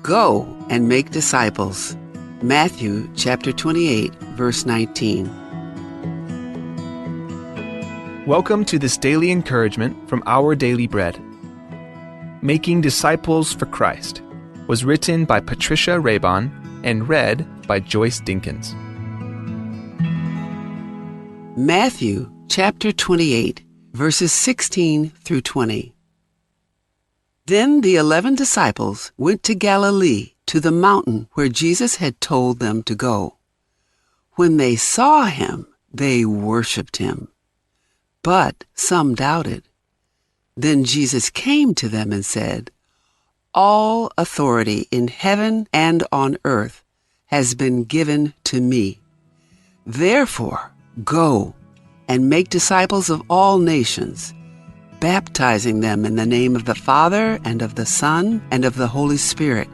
Go and make disciples. Matthew chapter 28, verse 19. Welcome to this daily encouragement from Our Daily Bread. Making Disciples for Christ was written by Patricia Raybon and read by Joyce Dinkins. Matthew chapter 28, verses 16 through 20. Then the 11 disciples went to Galilee, to the mountain where Jesus had told them to go. When they saw him, they worshipped him. But some doubted. Then Jesus came to them and said, "All authority in heaven and on earth has been given to me. Therefore, go and make disciples of all nations, baptizing them in the name of the Father and of the Son and of the Holy Spirit,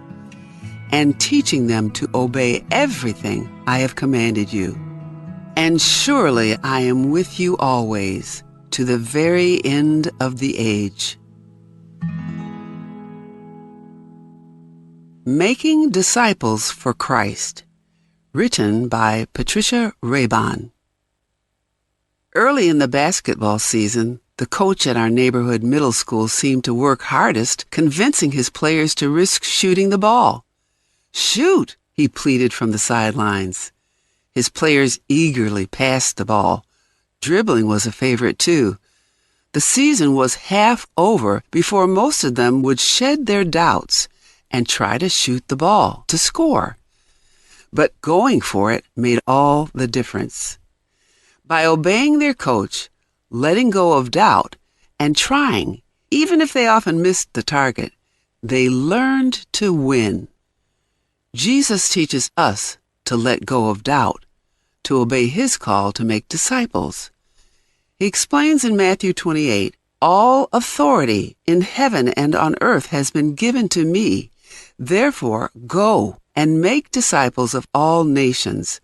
and teaching them to obey everything I have commanded you. And surely I am with you always, to the very end of the age." Making Disciples for Christ, written by Patricia Raybon. Early in the basketball season, the coach at our neighborhood middle school seemed to work hardest convincing his players to risk shooting the ball. "Shoot," he pleaded from the sidelines. His players eagerly passed the ball. Dribbling was a favorite too. The season was half over before most of them would shed their doubts and try to shoot the ball to score. But going for it made all the difference. By obeying their coach, letting go of doubt, and trying, even if they often missed the target, they learned to win. Jesus teaches us to let go of doubt, to obey his call to make disciples. He explains in Matthew 28, "All authority in heaven and on earth has been given to me. Therefore, go and make disciples of all nations,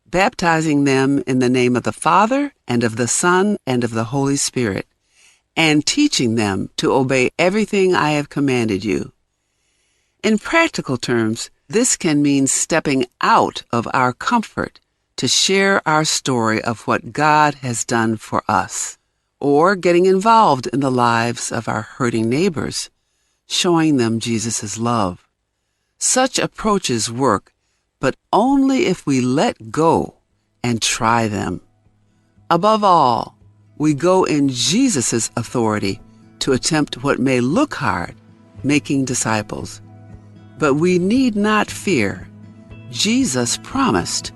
baptizing them in the name of the Father and of the Son and of the Holy Spirit, and teaching them to obey everything I have commanded you." In practical terms, this can mean stepping out of our comfort to share our story of what God has done for us, or getting involved in the lives of our hurting neighbors, showing them Jesus' love. Such approaches work, but only if we let go and try them. Above all, we go in Jesus' authority to attempt what may look hard, making disciples. But we need not fear. Jesus promised,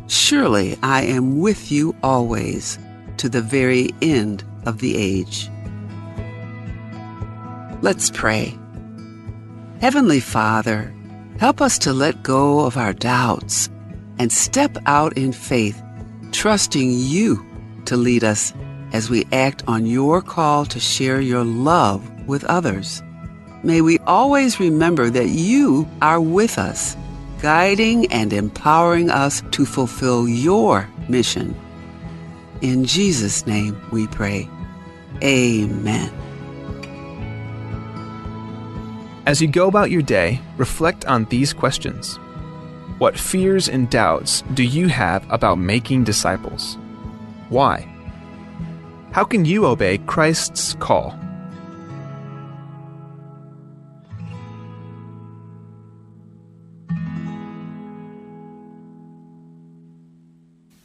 "Surely I am with you always, to the very end of the age." Let's pray. Heavenly Father, help us to let go of our doubts and step out in faith, trusting you to lead us as we act on your call to share your love with others. May we always remember that you are with us, guiding and empowering us to fulfill your mission. In Jesus' name we pray. Amen. As you go about your day, reflect on these questions. What fears and doubts do you have about making disciples? Why? How can you obey Christ's call?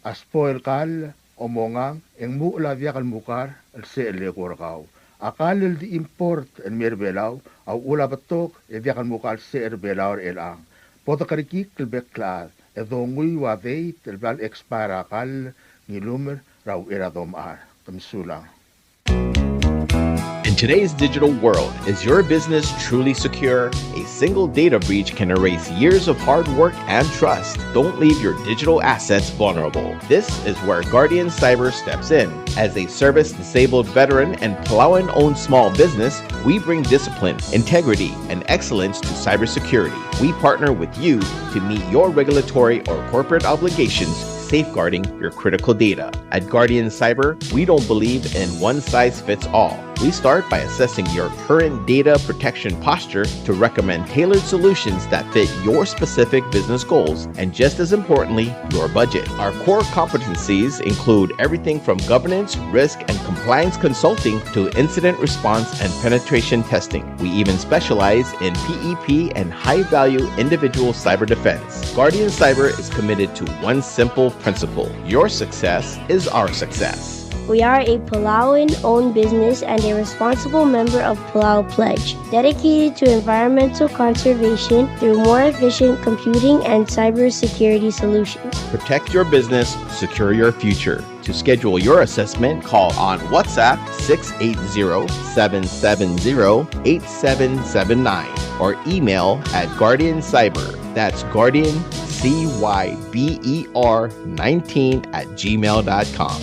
Aspoil kal omongang eng mula via kalmukar al se le korkau. Akal di import en merbelaw au ula batok e via kalmukar se erbelaw elang. Potakarikik kelbeklar e dongui wa veit el bal expara kal nilumer rau eradom ar. Kamsulang. In today's digital world, is your business truly secure? A single data breach can erase years of hard work and trust. Don't leave your digital assets vulnerable. This is where Guardian Cyber steps in. As a service-disabled veteran and Palauan-owned small business, we bring discipline, integrity, and excellence to cybersecurity. We partner with you to meet your regulatory or corporate obligations, safeguarding your critical data. At Guardian Cyber, we don't believe in one-size-fits-all. We start by assessing your current data protection posture to recommend tailored solutions that fit your specific business goals and, just as importantly, your budget. Our core competencies include everything from governance, risk, and compliance consulting to incident response and penetration testing. We even specialize in PEP and high-value individual cyber defense. Guardian Cyber is committed to one simple principle: your success is our success. We are a Palauan-owned business and a responsible member of Palau Pledge, dedicated to environmental conservation through more efficient computing and cybersecurity solutions. Protect your business, secure your future. To schedule your assessment, call on WhatsApp 680-770-8779 or email at Guardian Cyber. That's Guardian, CYBER 19@gmail.com.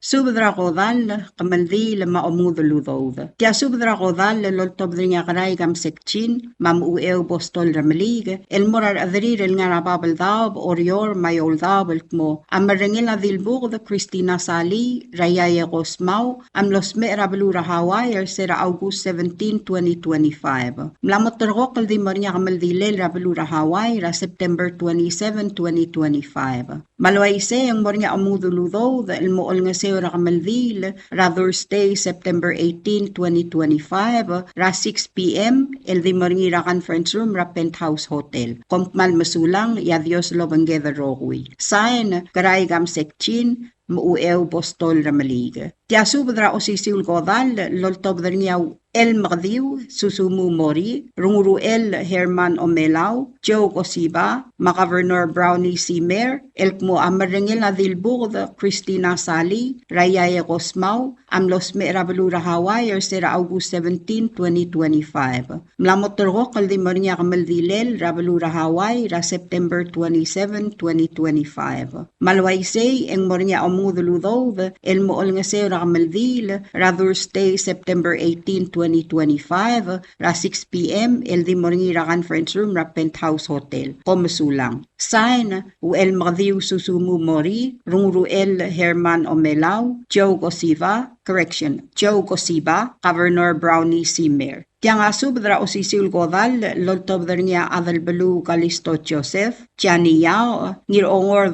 Subdra Godal, Kamaldi, Lama Omuduludov. Tia Subdra Godal, Loltobringa Raigam Sekchin, Mam Ueo Bostol Ramelig, El Morar Adrir, El Narababel Dab, Orior, Mayol Dabelkmo, Amarengela Dilburg, Christina Sali, Raya Gosmau, Am Los Merabelura Hawaii, Sera August 17, 2025. Mlamotergokal di Maria Kamaldile, Rabelura Hawaii, September 27, 2025. Malwaise, ang Maria Omuduludov, El Mool Ngaseo Rakamaldil, Thursday, September 18, 2025, ra 6 p.m. El di Maringira Conference Room, ra Penthouse Hotel. Kompmal Masulang, Yadios Lobangeda Rogui. Sign, Karaigam Sekchin, Muuew Bostol Ramalig. Tiasubdra Osisil Godal, Loltobdrinyaw El Magdiw, Susumu Mori, Runguruel Herman Omelau, Joe Gosiba, Macavernor Brownie Simer, Elkmo Amarengel Adilburg, Christina Sali, Raya Gosmau, Amlos Merabelura Hawaii, Sera August 17, 2025. Mlamotorgo Kaldi Maria Kamaldilel, Rabelura Hawaii, ra September 27, 2025. Malwaisay, Eng Maria Omuduludov, El Mool Ngaseo Rakamaldil, ra Thursday, September 18, 2025, ra 6 p.m. El di Moringira Conference Room, ra Penthouse Hotel, Komasulang. Sign, Uel Magdiw Susumu Mori, Rungruel Herman Omelau, Joe Gosiba, Governor Brownie Simer. Tiang asubdra Osisil Godal, Loltobdrnia Adalbalu Kalisto Joseph, Tiani Yao, Ngirongor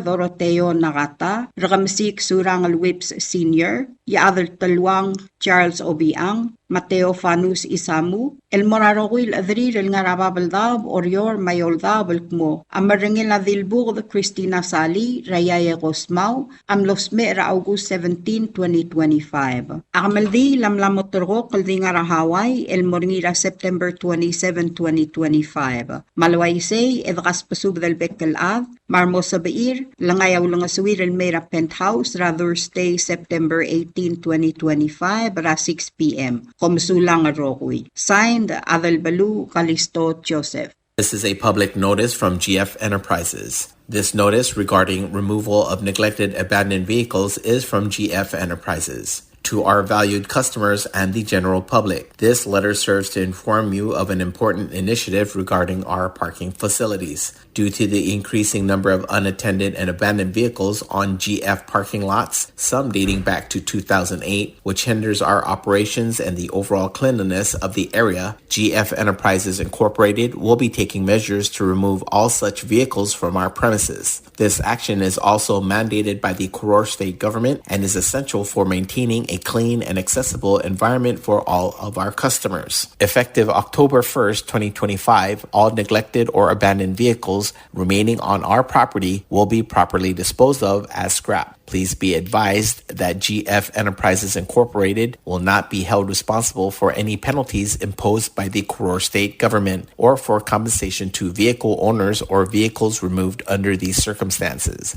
Doroteo Nagata, Rakamsik Surangal Whips Sr., Yaadal Talwang Charles Obiang, Mateo Fanus Isamu, El Morarowil Adrir El Ngarababaldab, Orior Mayoldabelkmo, Amarengel Adilburg, Christina Sali, Raya Gosmau, Amlos Mera August 17, 2025. Amaldi Lamlamotorgo Kaldingara Hawaii, El Moringira September 27, 2025. Malwaisay, Edras Pasub del Bekel Ad, Marmosa Beir, Langayaw Langaswir El Mera Penthouse, Thursday, September 18, 2025, ra 6 p.m. Komsulang Rokui. Signed, Adalbalu Kalisto Joseph. This is a public notice from GF Enterprises. This notice regarding removal of neglected abandoned vehicles is from GF Enterprises. To our valued customers and the general public, this letter serves to inform you of an important initiative regarding our parking facilities. Due to the increasing number of unattended and abandoned vehicles on GF parking lots, some dating back to 2008, which hinders our operations and the overall cleanliness of the area, GF Enterprises Incorporated will be taking measures to remove all such vehicles from our premises. This action is also mandated by the Koror State Government and is essential for maintaining a clean and accessible environment for all of our customers. Effective October 1st, 2025, all neglected or abandoned vehicles remaining on our property will be properly disposed of as scrap. Please be advised that GF Enterprises Incorporated will not be held responsible for any penalties imposed by the Koror State Government or for compensation to vehicle owners or vehicles removed under these circumstances.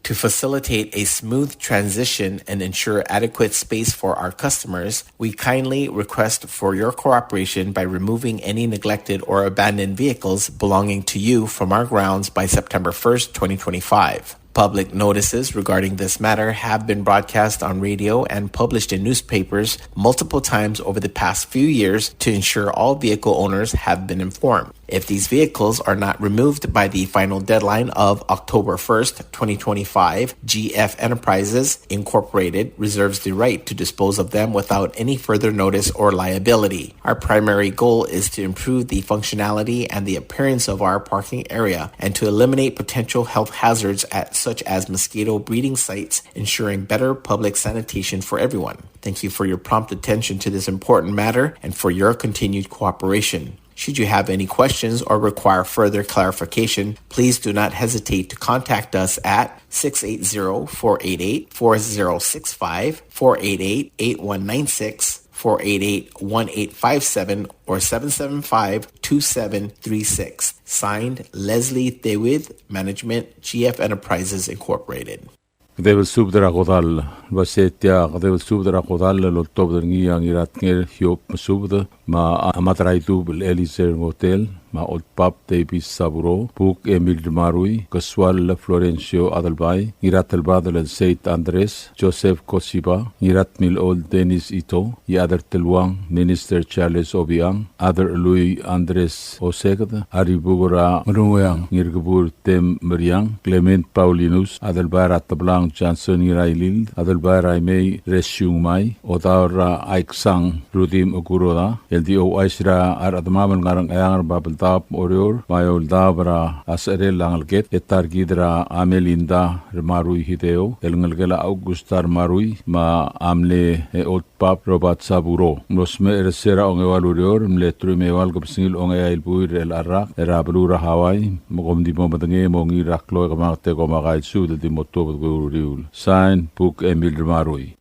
To facilitate a smooth transition and ensure adequate space for our customers, we kindly request for your cooperation by removing any neglected or abandoned vehicles belonging to you from our grounds by September 1st, 2025. Public notices regarding this matter have been broadcast on radio and published in newspapers multiple times over the past few years to ensure all vehicle owners have been informed. If these vehicles are not removed by the final deadline of October 1st, 2025, GF Enterprises Incorporated reserves the right to dispose of them without any further notice or liability. Our primary goal is to improve the functionality and the appearance of our parking area and to eliminate potential health hazards such as mosquito breeding sites, ensuring better public sanitation for everyone. Thank you for your prompt attention to this important matter and for your continued cooperation. Should you have any questions or require further clarification, please do not hesitate to contact us at 680-488-4065, 488-8196, 488-1857, or 775-2736. Signed, Leslie Thewith, Management, GF Enterprises Incorporated. Kdevel subdra godal basetia kdevel subdra godal lo top ngi ang irat ngel hiop subda ma amatraitu bel Eliser Hotel ma old pap Davis Saburo Puk Emil Marui Casual Florencio Adalbay irat albadal Saint Andres Joseph Kosiba irat mil old Dennis Ito yader telwang Minister Charles Obiang other Louis Andres Osegda Aribugura Manuang ngirgubur Tem Meriang Clement Paulinus Adalbara Tablang Johnson Irailil Adalbara May Resyung Mai Odara Aiksang Rudim Okuroda LDO Aisra Aradmaman ngarang ayang babel tap orior mayol dabra asere langalget etar gidra amelinda marui hideo elngalgela Augustar marui ma amle old pap Robert Saburo nosme ersera ongewalurior mletru mewal gopsingil ongeil buir el arrak erablura Hawaii mogomdi momadange mongi raklo gamarte gomagai sud di motob gurul sign book Emil Marui.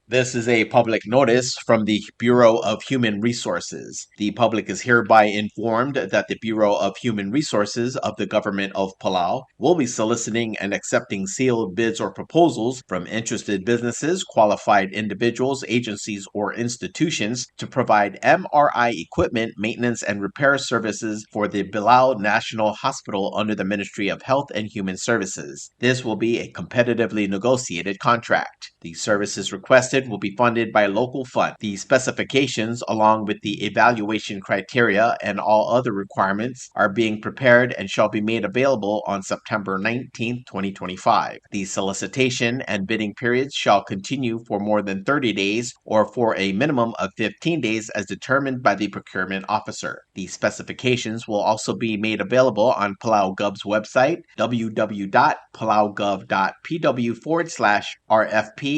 This is a public notice from the Bureau of Human Resources. The public is hereby informed that the Bureau of Human Resources of the Government of Palau will be soliciting and accepting sealed bids or proposals from interested businesses, qualified individuals, agencies, or institutions to provide MRI equipment, maintenance, and repair services for the Palau National Hospital under the Ministry of Health and Human Services. This will be a competitively negotiated contract. The services requested will be funded by local fund. The specifications, along with the evaluation criteria and all other requirements, are being prepared and shall be made available on September 19, 2025. The solicitation and bidding periods shall continue for more than 30 days or for a minimum of 15 days as determined by the procurement officer. The specifications will also be made available on Palau Gov's website, www.palauGov.pw/RFP-BIDS/.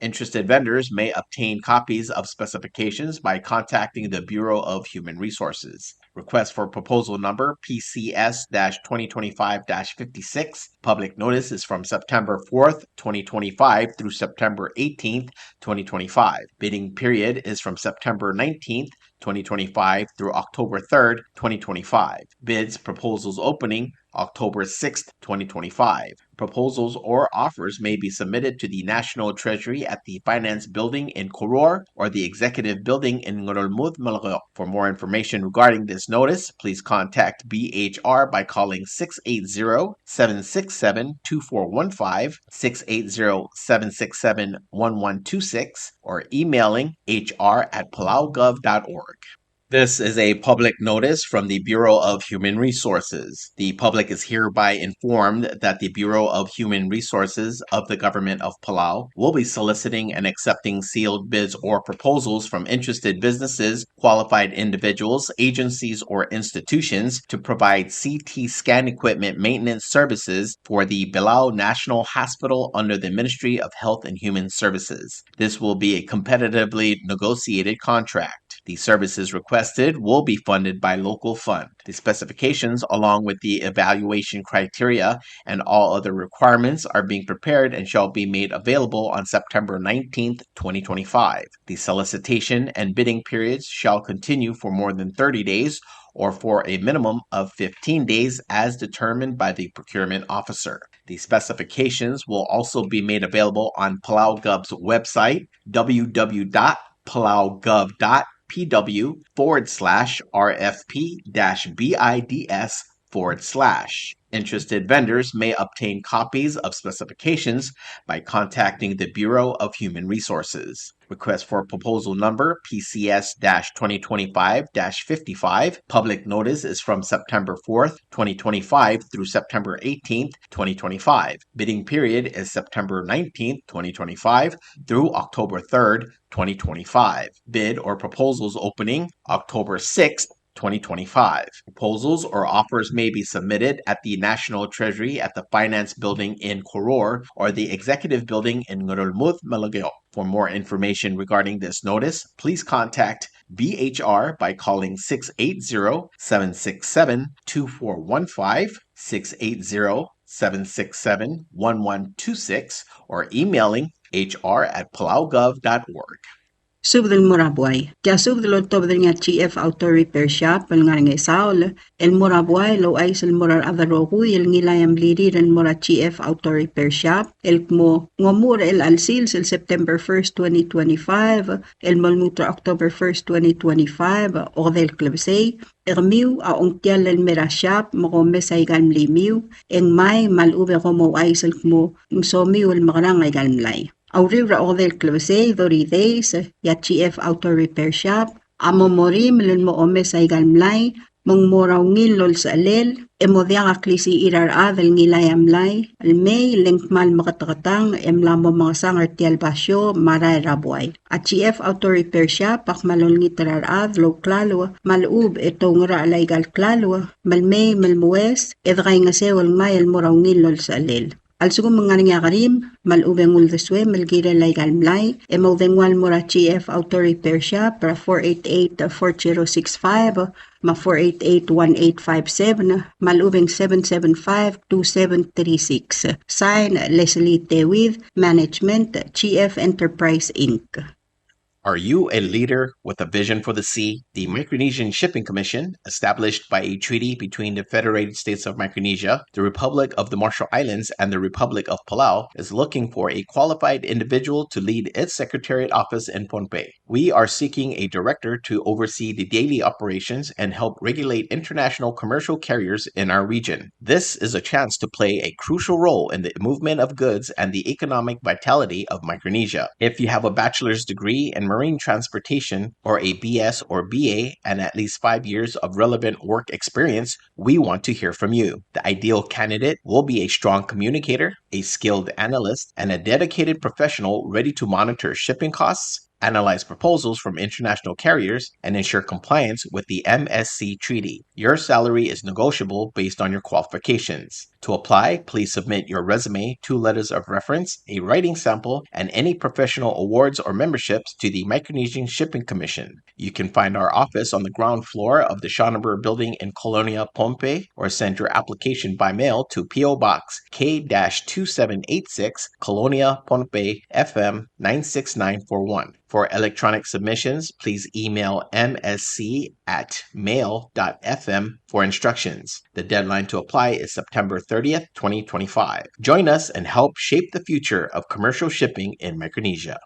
Interested vendors may obtain copies of specifications by contacting the Bureau of Human Resources. Request for proposal number PCS-2025-56. Public notice is from September 4th, 2025 through September 18th, 2025. Bidding period is from September 19th, 2025 through October 3rd, 2025. Bids, proposals opening October 6th, 2025. Proposals or offers may be submitted to the National Treasury at the Finance Building in Koror or the Executive Building in Ngorolmud, Malagyo. For more information regarding this notice, please contact BHR by calling 680-767-2415, 680-767-1126, or emailing hr@palaugov.org. This is a public notice from the Bureau of Human Resources. The public is hereby informed that the Bureau of Human Resources of the Government of Palau will be soliciting and accepting sealed bids or proposals from interested businesses, qualified individuals, agencies, or institutions to provide CT scan equipment maintenance services for the Palau National Hospital under the Ministry of Health and Human Services. This will be a competitively negotiated contract. The services requested will be funded by local fund. The specifications, along with the evaluation criteria and all other requirements, are being prepared and shall be made available on September 19th, 2025. The solicitation and bidding periods shall continue for more than 30 days or for a minimum of 15 days as determined by the procurement officer. The specifications will also be made available on Palau Gov's website, www.palaugov.pw/RFP-BIDS/. Interested vendors may obtain copies of specifications by contacting the Bureau of Human Resources. Request for proposal number PCS-2025-55. Public notice is from September 4th, 2025 through September 18th, 2025. Bidding period is September 19th, 2025 through October 3rd, 2025. Bid or proposals opening October 6th, 2025. Proposals or offers may be submitted at the National Treasury at the Finance Building in Koror or the Executive Building in Ngurulmud, Malagyo. For more information regarding this notice, please contact BHR by calling 680-767-2415, 680-767-1126, or emailing hr@palaugov.org. Subdel Morabuay. Kaya subdel October nga GF Auto Repair Shop, el nga nga isaol, el Morabuay, lo ay sel morar adaroguy, el ngilayam liriran mora GF Auto Repair Shop, el mo ngomur el alsil sel September 1st, 2025, el malmutra October 1st, 2025, o del klebsay, Ermiu a ongtial el mera shop, magome sa igalm limiu, eng may malube komo ay sel mo, ng somiu el magrang ay galmlay. Aurira o del klebsay, doridays, ya GF Auto Repair Shop, amo morim lun mo ome sa igalmlay, mong moraw ngilol sa alel, emodya nga klisi irar adel ngilay amlay, almay lengkmal makatakatang, emlamo mga sangar tial basyo, maray rabuay. At GF Auto Repair Shop, pakmalol ngitarar adlo, klalo, malub ito ngara alay gal klalo, malmay, malmuwes, edray nga sewal may el moraw ngilol sa alel. Also kung mga nga karim, malubeng uldeswe, malgira lay galmlay, emodengwal mora GF Auto Repair Shop, para 488-4065, ma 488-1857, malubeng 775-2736. Sign, Leslie Tewid, Management, GF Enterprise Inc. Are you a leader with a vision for the sea? The Micronesian Shipping Commission, established by a treaty between the Federated States of Micronesia, the Republic of the Marshall Islands, and the Republic of Palau, is looking for a qualified individual to lead its Secretariat office in Pohnpei. We are seeking a director to oversee the daily operations and help regulate international commercial carriers in our region. This is a chance to play a crucial role in the movement of goods and the economic vitality of Micronesia. If you have a bachelor's degree in marine transportation or a BS or BA and at least 5 years of relevant work experience, we want to hear from you. The ideal candidate will be a strong communicator, a skilled analyst, and a dedicated professional ready to monitor shipping costs, analyze proposals from international carriers, and ensure compliance with the MSC Treaty. Your salary is negotiable based on your qualifications. To apply, please submit your resume, 2 letters of reference, a writing sample, and any professional awards or memberships to the Micronesian Shipping Commission. You can find our office on the ground floor of the Schonenberg Building in Colonia, Pohnpei, or send your application by mail to P.O. Box K-2786, Colonia, Pohnpei, FM 96941. For electronic submissions, please email msc@mail.fm for instructions. The deadline to apply is September 30th, 2025. Join us and help shape the future of commercial shipping in Micronesia.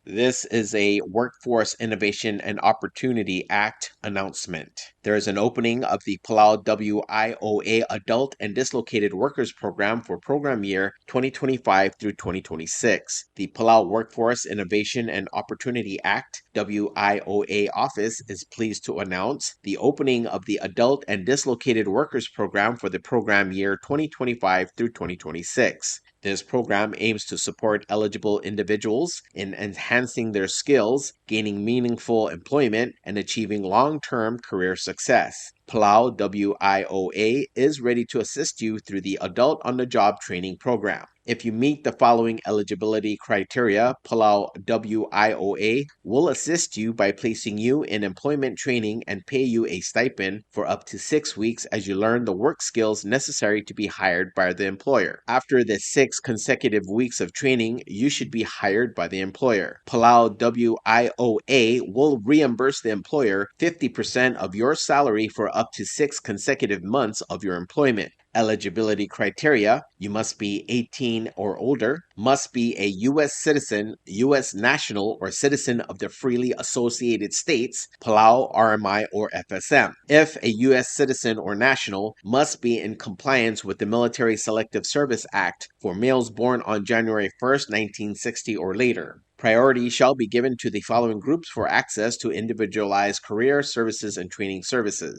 This is a Workforce Innovation and Opportunity Act announcement. There is an opening of the Palau WIOA Adult and Dislocated Workers Program for program year 2025 through 2026. The Palau Workforce Innovation and Opportunity Act WIOA office is pleased to announce the opening of the Adult and Dislocated Workers Program for the program year 2025 through 2026. This program aims to support eligible individuals in enhancing their skills, gaining meaningful employment, and achieving long-term career success. Palau WIOA is ready to assist you through the Adult on-the-Job Training Program. If you meet the following eligibility criteria, Palau WIOA will assist you by placing you in employment training and pay you a stipend for up to 6 weeks as you learn the work skills necessary to be hired by the employer. After the 6 consecutive weeks of training, you should be hired by the employer. Palau WIOA will reimburse the employer 50% of your salary for up to 6 consecutive months of your employment. Eligibility criteria: you must be 18 or older, must be a U.S. citizen, U.S. national, or citizen of the freely associated states, Palau, RMI, or FSM. If a U.S. citizen or national, must be in compliance with the Military Selective Service Act for males born on January 1st, 1960 or later. Priority shall be given to the following groups for access to individualized career services and training services: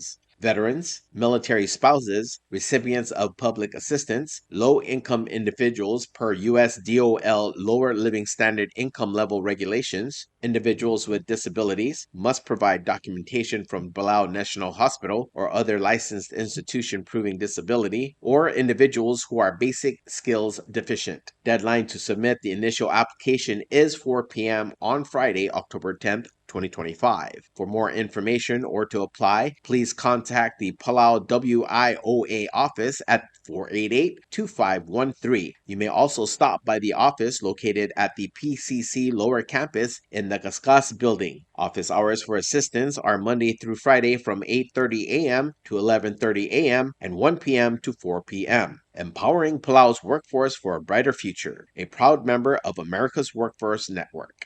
veterans, military spouses, recipients of public assistance, low-income individuals per U.S. DOL lower living standard income level regulations, individuals with disabilities, must provide documentation from Palau National Hospital or other licensed institution proving disability, or individuals who are basic skills deficient. Deadline to submit the initial application is 4 p.m. on Friday, October 10th, 2025. For more information or to apply, please contact the Palau WIOA office at 488-2513. You may also stop by the office located at the PCC Lower Campus in the Kaskas building. Office hours for assistance are Monday through Friday from 8:30 a.m. to 11:30 a.m. and 1 p.m. to 4 p.m. Empowering Palau's workforce for a brighter future. A proud member of America's Workforce Network.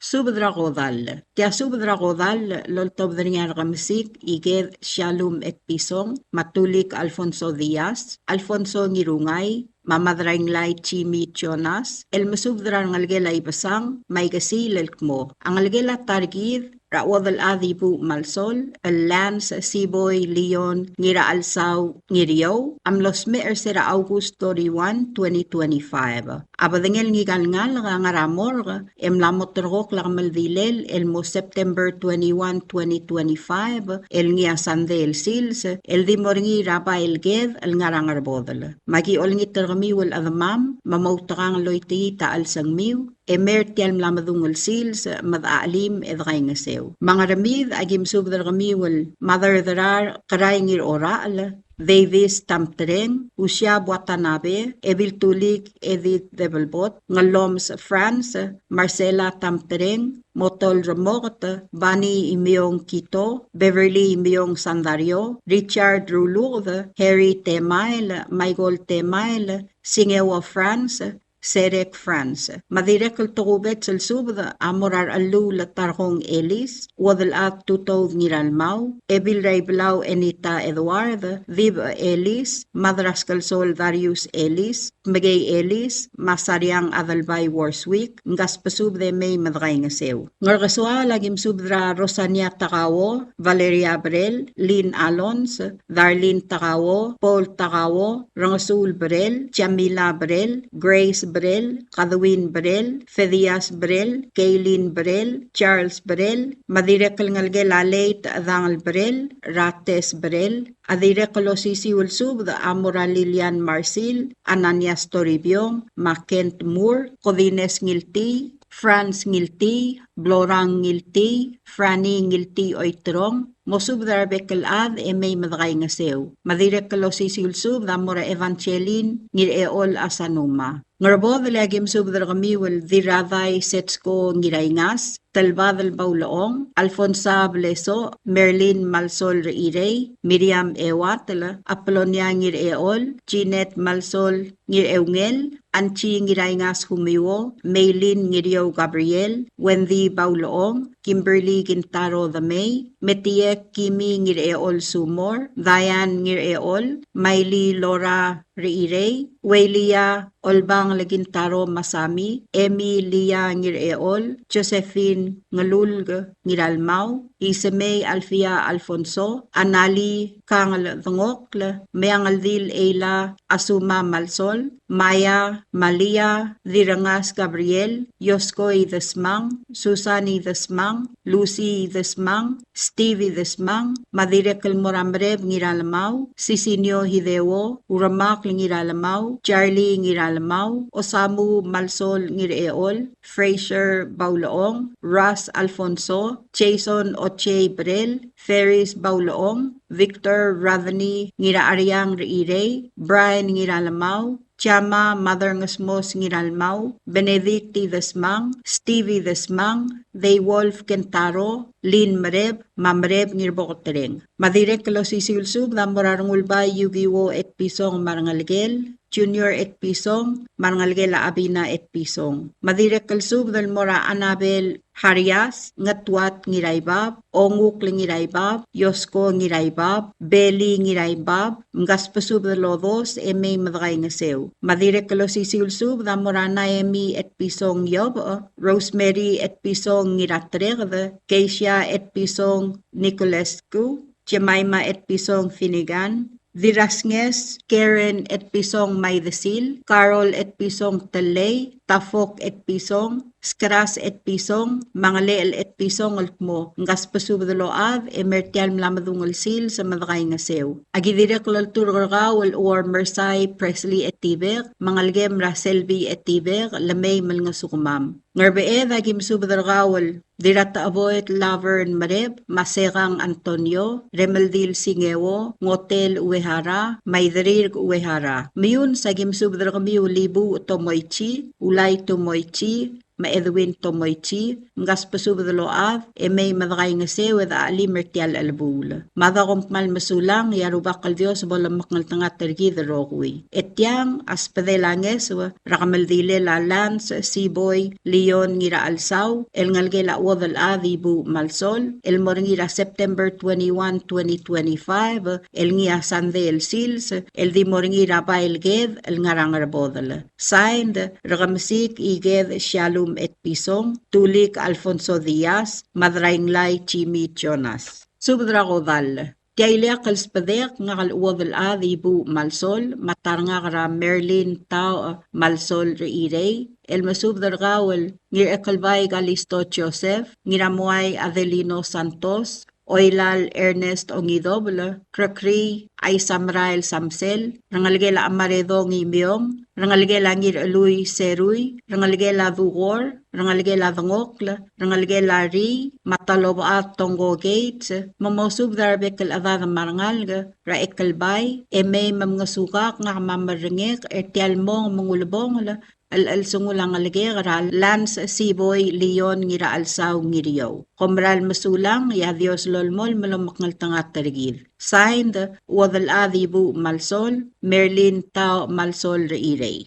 Subdra Godal. Tia Subdra Godal, loltob dringar kamsik, iged Shalom et Pisong, Matulik Alfonso Diaz, Alfonso Ngirungay, Mamadraing Lai Chimi Jonas, El Masubdra Ngalgela Ibasang, Maigasi Lelkmo, Angalgela Targid, Rawadal Adibu Malsol, El Lance Siboy Leon, Ngira Alsaw Ngiriyo, Amlos Meer Sera August 31, 2025. Abadengel ngigalngal ngaramor, Emlamotrok Lakmaldilel, El Mo September 21, 2025, El Ngia Sande El Sils, El Dimorngi Raba El Ged, El Ngarangarbodal. Magi Olngi Termiwal Adamam, Mamautrang Loiti Ta Al Sangmiw, Emertial Mlamadungal Sils, Madaalim Edgaingasew. Mangaramid Agim Subdaramiwal, Mother Darar, Karayngir Oral, Davis Tamtren, Usia Watanabe, Evil Tulik Edith Develbot, Ngaloms France, Marcela Tamtren, Motol Ramort, Bani Imyong Quito, Beverly Imyong Sandario, Richard Rulurd, Harry Temail, Michael Temail, Singewa France, Serek France. Madirekal tukubet sal subda amorar alu latarhong Elis, wadal at tutod niralmau, Ebil Raiblau Enita Edward, Vib Elis, Madras Kalsol Darius Elis, Megay Elis, Masariang Adalbay Warswick, Ngaspasub de May Madraingasew. Ngargaswa lagim subdra Rosania Takawo, Valeria Brel, Lynn Alons, Darlene Takawo, Paul Takawo, Rangasul Brel, Jamila Brel, Grace Brel, Kadwin Brel, Fedias Brel, Kaylin Brel, Charles Brel, Madirekal ngalgel aleit Adangal Brel, Rates Brel, Adirekalo Sisi Ulsub, the Amora Lilian Marcil, Ananias Toribio, Makent Moore, Codines Ngilti, Franz Ngilti, Blorang Ngilti, Franny Ngilti Oitrong, Mosub Darbekel Ad, May Madray Ngasew, Madirekalo Sisi Ulsub, the Amora Evangelin, Ngir Eol Asanuma. Ngarbo the Lagim Subdragamiwal, the Radai Setsko Ngiraingas, Talbadal Baulaong, Alfonsa Bleso, Merlin Malsol Reire, Miriam Ewatala, Apolonia Ngir Eol, Jeanette Malsol Ngir Eungel, Anchi Ngiraingas Humiwo, Maylin Ngirio Gabriel, Wendy Baulaong, Kimberly Gintaro the May, Metiek Kimi Ngir Eol Sumor, Diane Ngir Eol, Miley Laura Reire, Welia Olbang Legintaro Masami, Emi Lia Ngir Eol, Josephine Ngalulg Ngiralmau, Isemay Alfia Alfonso, Anali Kangal Thongokle, Meangaldil Eila Asuma Malsol, Maya Malia Dirangas Gabriel, Yoskoy Desmang, Susani Desmang, Lucy Desmang, Stevie Desmang, Madirekal Morambreb Ngiralamau, Sisinio Hideo, Uramak Ngiralamau, Charlie Ngiralamau, Osamu Malsol Ngireol, Fraser Baulaong, Russ Alfonso, Jason Oche Brel, Ferris Baulaong, Victor Ravani Ngiraariang Reire, Brian Ngiralamau, Chama Mother Ngasmos Ngiralmau, Benedicti Desmang, Stevie Desmang, They Wolf Kentaro, lin mareb, mamreb ngir bokotereng. Madirek lo sisilsub na morarungul ba yugiwo et pisong marangalgel, Junior et pisong, marangalgel abina et pisong. Madirek kalsub dal mora Anabel Harias, ngatwat ngiraybab, onguk ngiraybab, yosko ngiraybab, beli ngiraybab, ngaspasub dal lodos eme madagay ngasew. Madirek lo sisilsub na mora Naemi et pisong yob, Rosemary et pisong ngiratreg, Keisha et pisong Nicolescu, Jemima et pisong Finnegan, Virasnges, Karen et pisong Maydesil, Carol et pisong Talay, Tafok et pisong, Skras et pisong, Mangaleel et pisong alkmo, ngas pasubdaload, emertial mlamadungal sil sa madakay nga sew. Agidirek lalturgaw or Mersay Presley et Tiber, Mangalgem Raselby et Tiber, Lamay mal nga sukumam. Ngarbeed agim subdargawal, dirata avoid Lover and Mareb, Maserang Antonio, Remeldil Singewo, Ngotel Uehara, Maydrir Uehara. Mayun sa agim subdargamiu libu Tomoichi, Ulay Tomoichi, Edwin Tomoichi, ngas pasubdaload, may madakay nga sew at ali mertial albul. Madakompmal masulang, yarubak al Dios bolam makngal tanga tergid rokwi. Etyang aspadelanges, rakamaldile la Lance, Siboy, Leon ngira alsaw, el ngalge la wadal adibu malsol, el moringira September 21, 2025, el ngia Sande el Sils, el di moringira bailged, el ngarangar bodal. Signed, rakamasik iged Shalom et pisong, Tulik Alfonso Diaz, Madrainglay Chimi Jonas. Subdragodal. Tiailea kalspadek nga kaluwadal adibu malsol, matar nga kara Merlin Tao malsol reirey, el masubdargawal ngir ekalbay Galisto Joseph, ngiramuay Adelino Santos, Oilal Ernest Ongidobla, Krakri ay Samrael Samsel, rangalgela Amaredo Ngimyong, rangalgela Ngir Eluy Seruy, rangalgela Dugor, rangalgela Dangokla, rangalgela Ri, Matalobaat Tongo Gates, mamosub darbekal adada marangalga, ra ekalbay, may mamngasukak nga mamarangek, ertial mong mangulabong al sungulang alagera Lance Siboy Leon ngira alsaw ngiriyaw. Komral masulang ya Dios lolmol malamakngal tanga tarigid. Signed, wadal adibu malsol, Merlin Tao malsol reirey.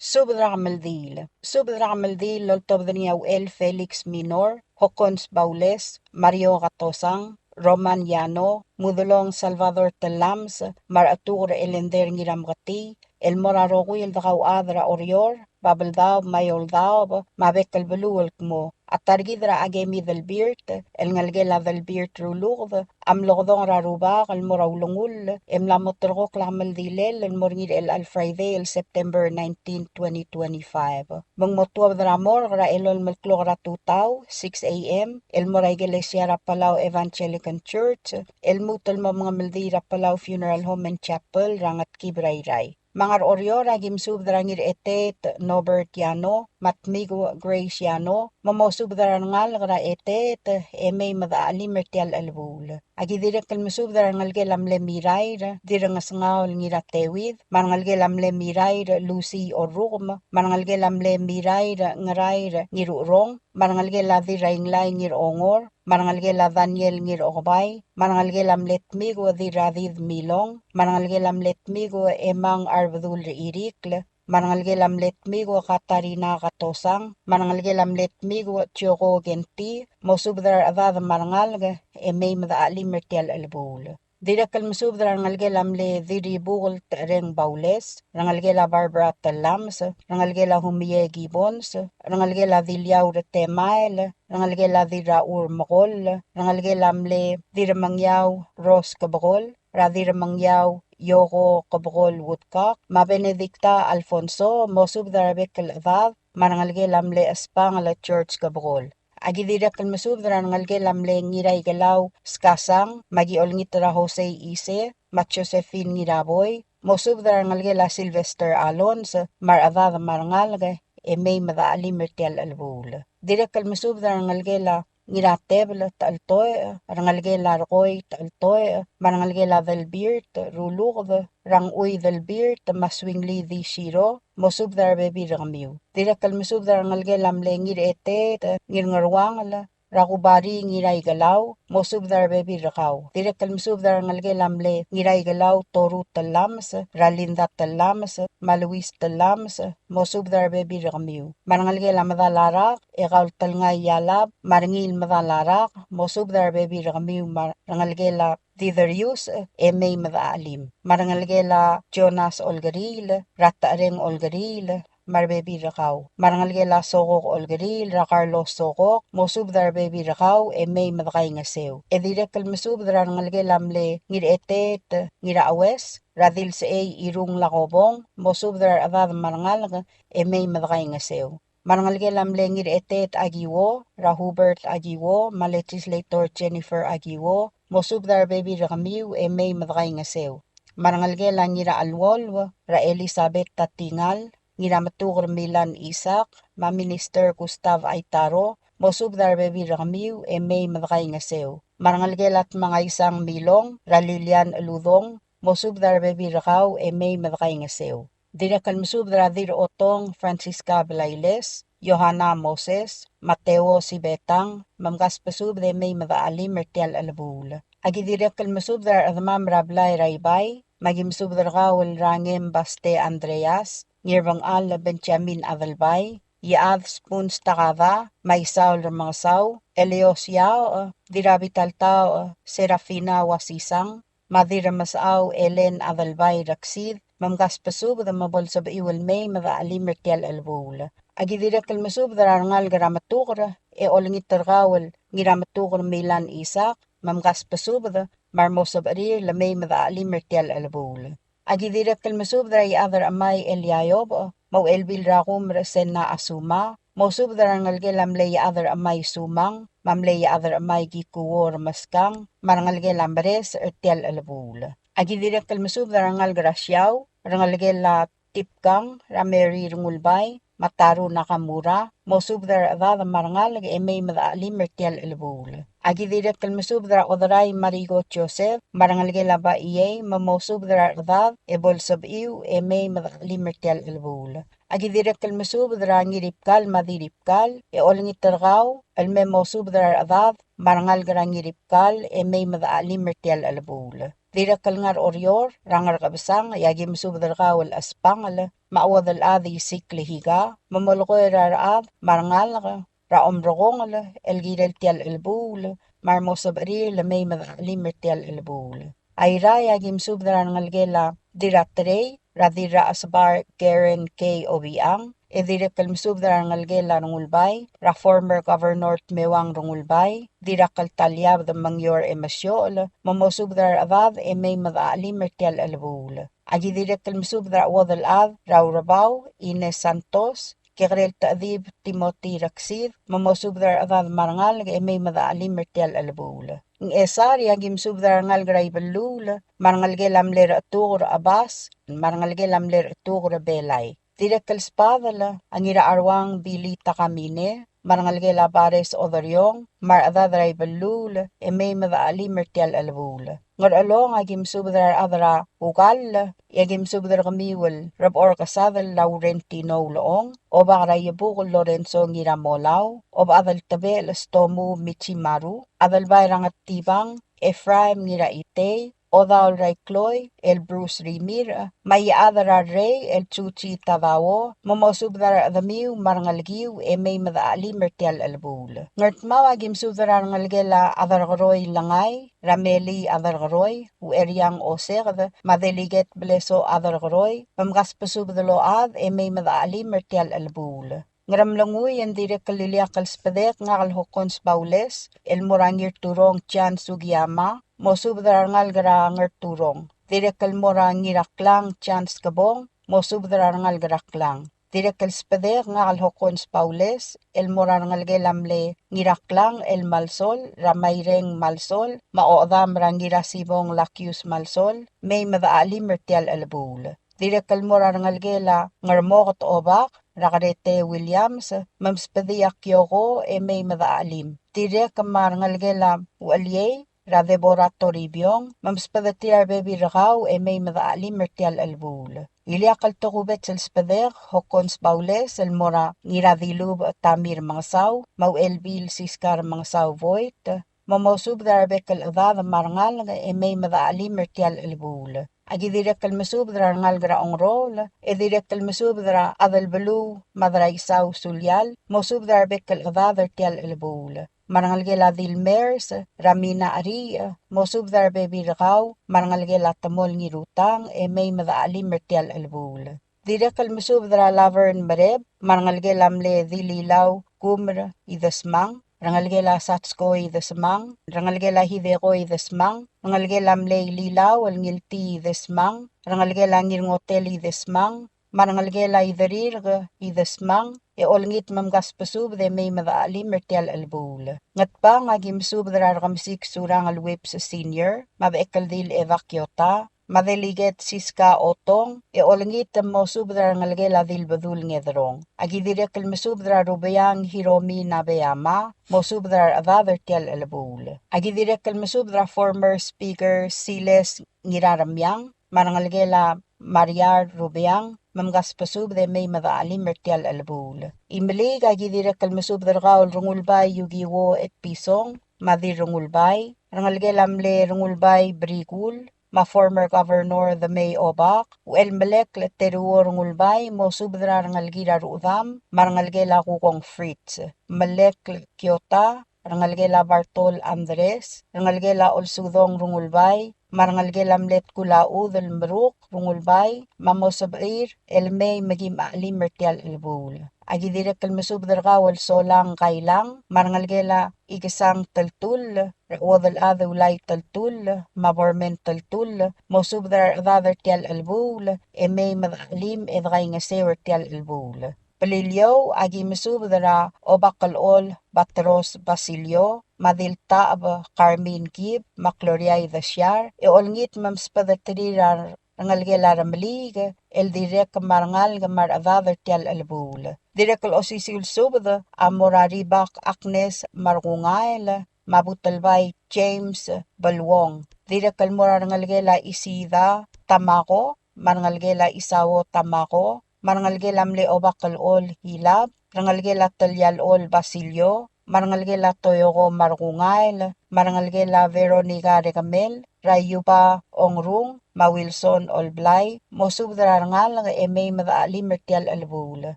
Subdra Maldil loltobdaniyaw El Felix Minor, Hokons Baules, Mario Gatosang, Roman Yano, Mudulong Salvador Telams, Maratur Elender Ngiramgati, El Morarogui El Dagaw Adra Orior, Babeldaw Mayoldaw, Mabekal Beluel Kmo, Atargidra Agemi del Birt, El Ngalgela del Birt Rulugd, Amlogdong Rarubag, El Moraulungul, Emlamotrok Lamaldilel, El Mornir El Alfraide, El September 19, 2025. Mangmotuab Dramor, Ra Elol Melklogra Tutaw, 6 a.m., El Moraigelesia Palau Evangelical Church, El Mutal Mga Maldira Palau Funeral Home and Chapel, Rangat Kibrayray. Mangar Oriora gimsubdrangir etet Nobert Yano, Matmigo Grace Yano, mamosubdrangal gra etet emay madaali mertial albul. Agidirek kalmusubdrangal gelamle mirair, dirangasngaol ngira tewid, mangal gelamle mirair Lucy Orum, mangal gelamle mirair ngarair ngirurong, mangal geladiringlay ngir ongor, Marangalgela Daniel ngir Ogbay, Marangalgelam letmigo diradid milong, Marangalgelam letmigo emang arbdul irikle, Marangalgelam letmigo Katarina Katosang, Marangalgelam letmigo Tiogo Genti, Mosubdar Avad Marangalga, emay madaali mertial albul. Dirakal musubdar rangalgelam le diribul treng baules, rangalgela Barbara Talams, rangalgela Humie Gibbons, rangalgela Dilyaw Temail, rangalgela Diraur Mogol, rangalgelam le Dirmangyaw Ros Kabagol, Radirmangyaw Yogo Kabagol Woodcock, Ma Benedicta Alfonso, Mosubdar Bekal Avad, marangalgelam le Espang la Church Kabagol. Agidirak kalmasubdran ngalgelam le ngiray galaw skasang, magiol ngitra Jose Ise, mat Josephine ngiraboy, mosubdran ngalgela Sylvester Alons, maravada marangalga, may madaali mertial albul. Dirak kalmasubdran ngalgela ngiratebla taltoy, rangalgela roy taltoy, marangalgela velbirt, rulugd, ranguy velbirt, maswingli di shiro, mosubdar bebi ramiw. Dirak kalmasubdar ngalgelam le ngir etet, ngir ngarwangala, rakubari ngiray galaw, mosubdar bebi rakaw. Direk kalmusubdar ngalge lamle ngiray galaw toru talamas, ralinda talamas, maluis talamas, mosubdar bebi rakamiu. Marangalge lamadalarak, ekaw talngay yalab, marangil madalarak, mosubdar bebi rakamiu marangalge la Didarius may madaalim. Marangalge la Jonas Olgaril, Ratareng Olgaril, marbebi rakaw. Marangalge la sokok Olgaril, Rakarlos sokok, mosubdar bebi rakaw, may madakay ngasew. Direk kalmusubdar ngalge lamle ngir etet, ngira awes, radil sa irung lakobong, mosubdar adad marangal, may madakay ngasew. Marangalge lamle ngir etet agiwo, Rahubert agiwo, ma-legislator Jennifer agiwo, mosubdar bebi rakamiu may madakay ngasew. Marangalge lang ngira alwol, ra Elizabeth tatingal, ngira matukar Milan Isak, ma-minister Gustav Aitaro, mosubdar bebi rakamiu may madakay ngasew. Marangalge lat mga isang milong, ra Lilian Ludong, mosubdar bebi rakaw may madakay ngasew. Direkal musubdar dir otong Francisca Belailes, Johanna Moses, Mateo Sibetang, mamgas pasubde may madaalim mertial alabul. Agi direkal musubdar adamam rablay raybay, magim subdar kawal rangem baste Andreas, ngirvang al Benjamin Adalbay, yaad spoons takada, may saul ramangsaw, Elios yao, dirabital tao, Serafina Wasisang, madiramasao Ellen Adalbay Raksid, mamgas pasub da mabol sab iwal may madaalim mertial albul. Agi direkal masub da rangal garamatukra, olingit targawal ngiramatukra Milan Isak, mamgas pasub da marmosab arir la may madaalim mertial albul. Agi direkal masub da iadar amay Eliayob, mau elbil rakum resen na asuma, mausub da rangal gelam lay iadar amay sumang, mamlay iadar amay gikuwar maskang, marangal gelam bares ertial albul. Agi direkal masub da rangal grasyaw, rangal gela tipkang, rameri rungulbay, mataru nakamura, masub da adada marangal may madaalim mertial albul. Agi direkal masub da odaray Marigo Joseph, marangal gela ba iye, mamusub da adad, ebol sab iw, may madaalim mertial albul. Agi direkal masub da ngiripkal, madiripkal, olingit targaw, alme masub da adad, marangal gara ngiripkal, may madaalim mertial albul. Direkal ngar oryor, rangar kabasang, yagi masubdar kawal aspangal, maawadal adi siklihiga, mamulkoy raraab, marangal, raomrogongal, elgidel tial elbul, marmosabari lamay madaalim mertial elbul. Ayra yagi masubdar ngalgela diratrey, radira asbar Karen K. Obiang, direkal masubdar ngalgela rungulbay, ra former governor Mewang rungulbay, direkal talyab da mangyor emasyol, mamosubdar avad may madaalim mertial albul. Agi direkal masubdar wadal ad, raurabaw, Ines Santos, Kikrel Taadib Timothy Raksid, mamosubdar avad marangal may madaalim mertial albul. Ng esar yagim subdar ngal gray balul, marangal gelam ler atur abas, marangal gelam ler atur belay. Direkal spadala, ang ira arwang bili takamine, marangal gela bares odaryong, mar adadray balul, may madaalim mertial albul. Ngar along agim subdar adra ugal, yagim subdar kamiwal, rab or kasadal Laurentino loong, o bakra yabukul Lorenzo ngira molaw, o adal tabe lastomu michimaru, adal bayrang at tibang, Ephraim ngira ite, Odal Ray Cloy, el Bruce Rimir, may adara Ray, el Chuchi Tavawo, mamosubdar adamiw marangalgiw, may madaalim mertial albul. Ngartmaw agim subdar ngalgela adargaroy langay, Rameli adargaroy, ueryang osegd, madeliget bleso adargaroy, mamgaspasubdalo ad, may madaalim mertial albul. Ngaramlanguy ang direkal liliakal spadek ngakal hokons baules, el morangir turong tiyan sugyama, mosubdar ngal garangar turong. Direkal morangiraklang tiyan skabong, mosubdar ngal garaklang. Direkal spadek ngakal hokons baules, el morangal gelamle ngiraklang el malsol, ramayreng malsol, maodam rangirasibong lakyus malsol, may madaalim mertial albul. Direkal morangal gela ngarmokot obak, Rakarete Williams, mamspadiak yoko may madaalim. Direk marangal gela ualye, ra laboratory biong mamspadatir baby rakaw may madaalim mertial albul. Iliakal to kubet sel speder hokons baules el mora ngiradilub tamir mangsaw mau elbil siskar mangsaw voit mamosub darbekel adad marangal may madaalim mertial albul. Agi direk mesub dra ngal gra ongrol direk mesub dra adal belu madra isaw sulyal mosub dra bekel adad tial albul. Marangalgela dilmers, ramina ari, mosub dar baby rakaw, marangalgela tamol ngirutang, may madaalim mertial albul. Direkal mesub dra lavern mareb, marangalgela mle dililaw, kumr, idasmang, rangalgela satsko idasmang, rangalgela hideko idasmang, rangalgela mle lilaw, al ngilti idasmang, rangalgela ngirngotel idasmang, marangalgela idarir idasmang, olngit mamgas pasub de may madaalim mertial albul. Ngat pa nga gimsub drar kamsik surang alwip sa senior, mabekal dil evakyota, madeliget siska otong, olngit mosub drar ngalgela dil badul ngedrong. Agi direkal mesub drar rubayang hiromi nabeyama, mosub drar adadar tial albul. Agi direkal mesub drar former speaker Siles ngiraramyang, marangalgela Mariar Rubayang, mamgas pasub de may madaalim mertial albul. Imlig agi direkal mesub dargaul rungulbay yugiwo et pisong, madi rungulbay, rangalgelamle rungulbay brigul, ma former governor the May Obak, uel melek leteruo rungulbay mo subdra rangalgira ruudam, marangalgela kukong Fritz, melek Kyota, rangalgela Bartol Andres, rangalgela olsudong rungulbay, marangalgelam let kulau del meruk rungulbay, mamosabir elmay magim alim mertial elbul. Agi direkal mesub dargawal solang kailang, marangalgela igasang taltul, wadal adulay taltul, mabormen taltul, mosub dar adar tial elbul, may madalim edgay nga sewer tial elbul. Palilyo agi mesub dara obakalol Batros Basilio, madilta ab Carmin Gib, makloriay dasyar, olngit mamspadatrirar rangalgela ramlig, el direk marangal gamar adadar tial albul. Direkal osisil subda amoraribak Agnes Margungail, mabutalbay James Balwong. Direkal morangalgela Isida Tamako, marangalgela Isawo Tamako, marangalgela mle obakalol Hilab, marangalgela Talyalol Basilio, marangalgela Toyogo Margungail, marangalgela Veronica Regamel, Rayupa Ongrung, Mawilson Olblay, mosubdrangal may madaalim mertial albul.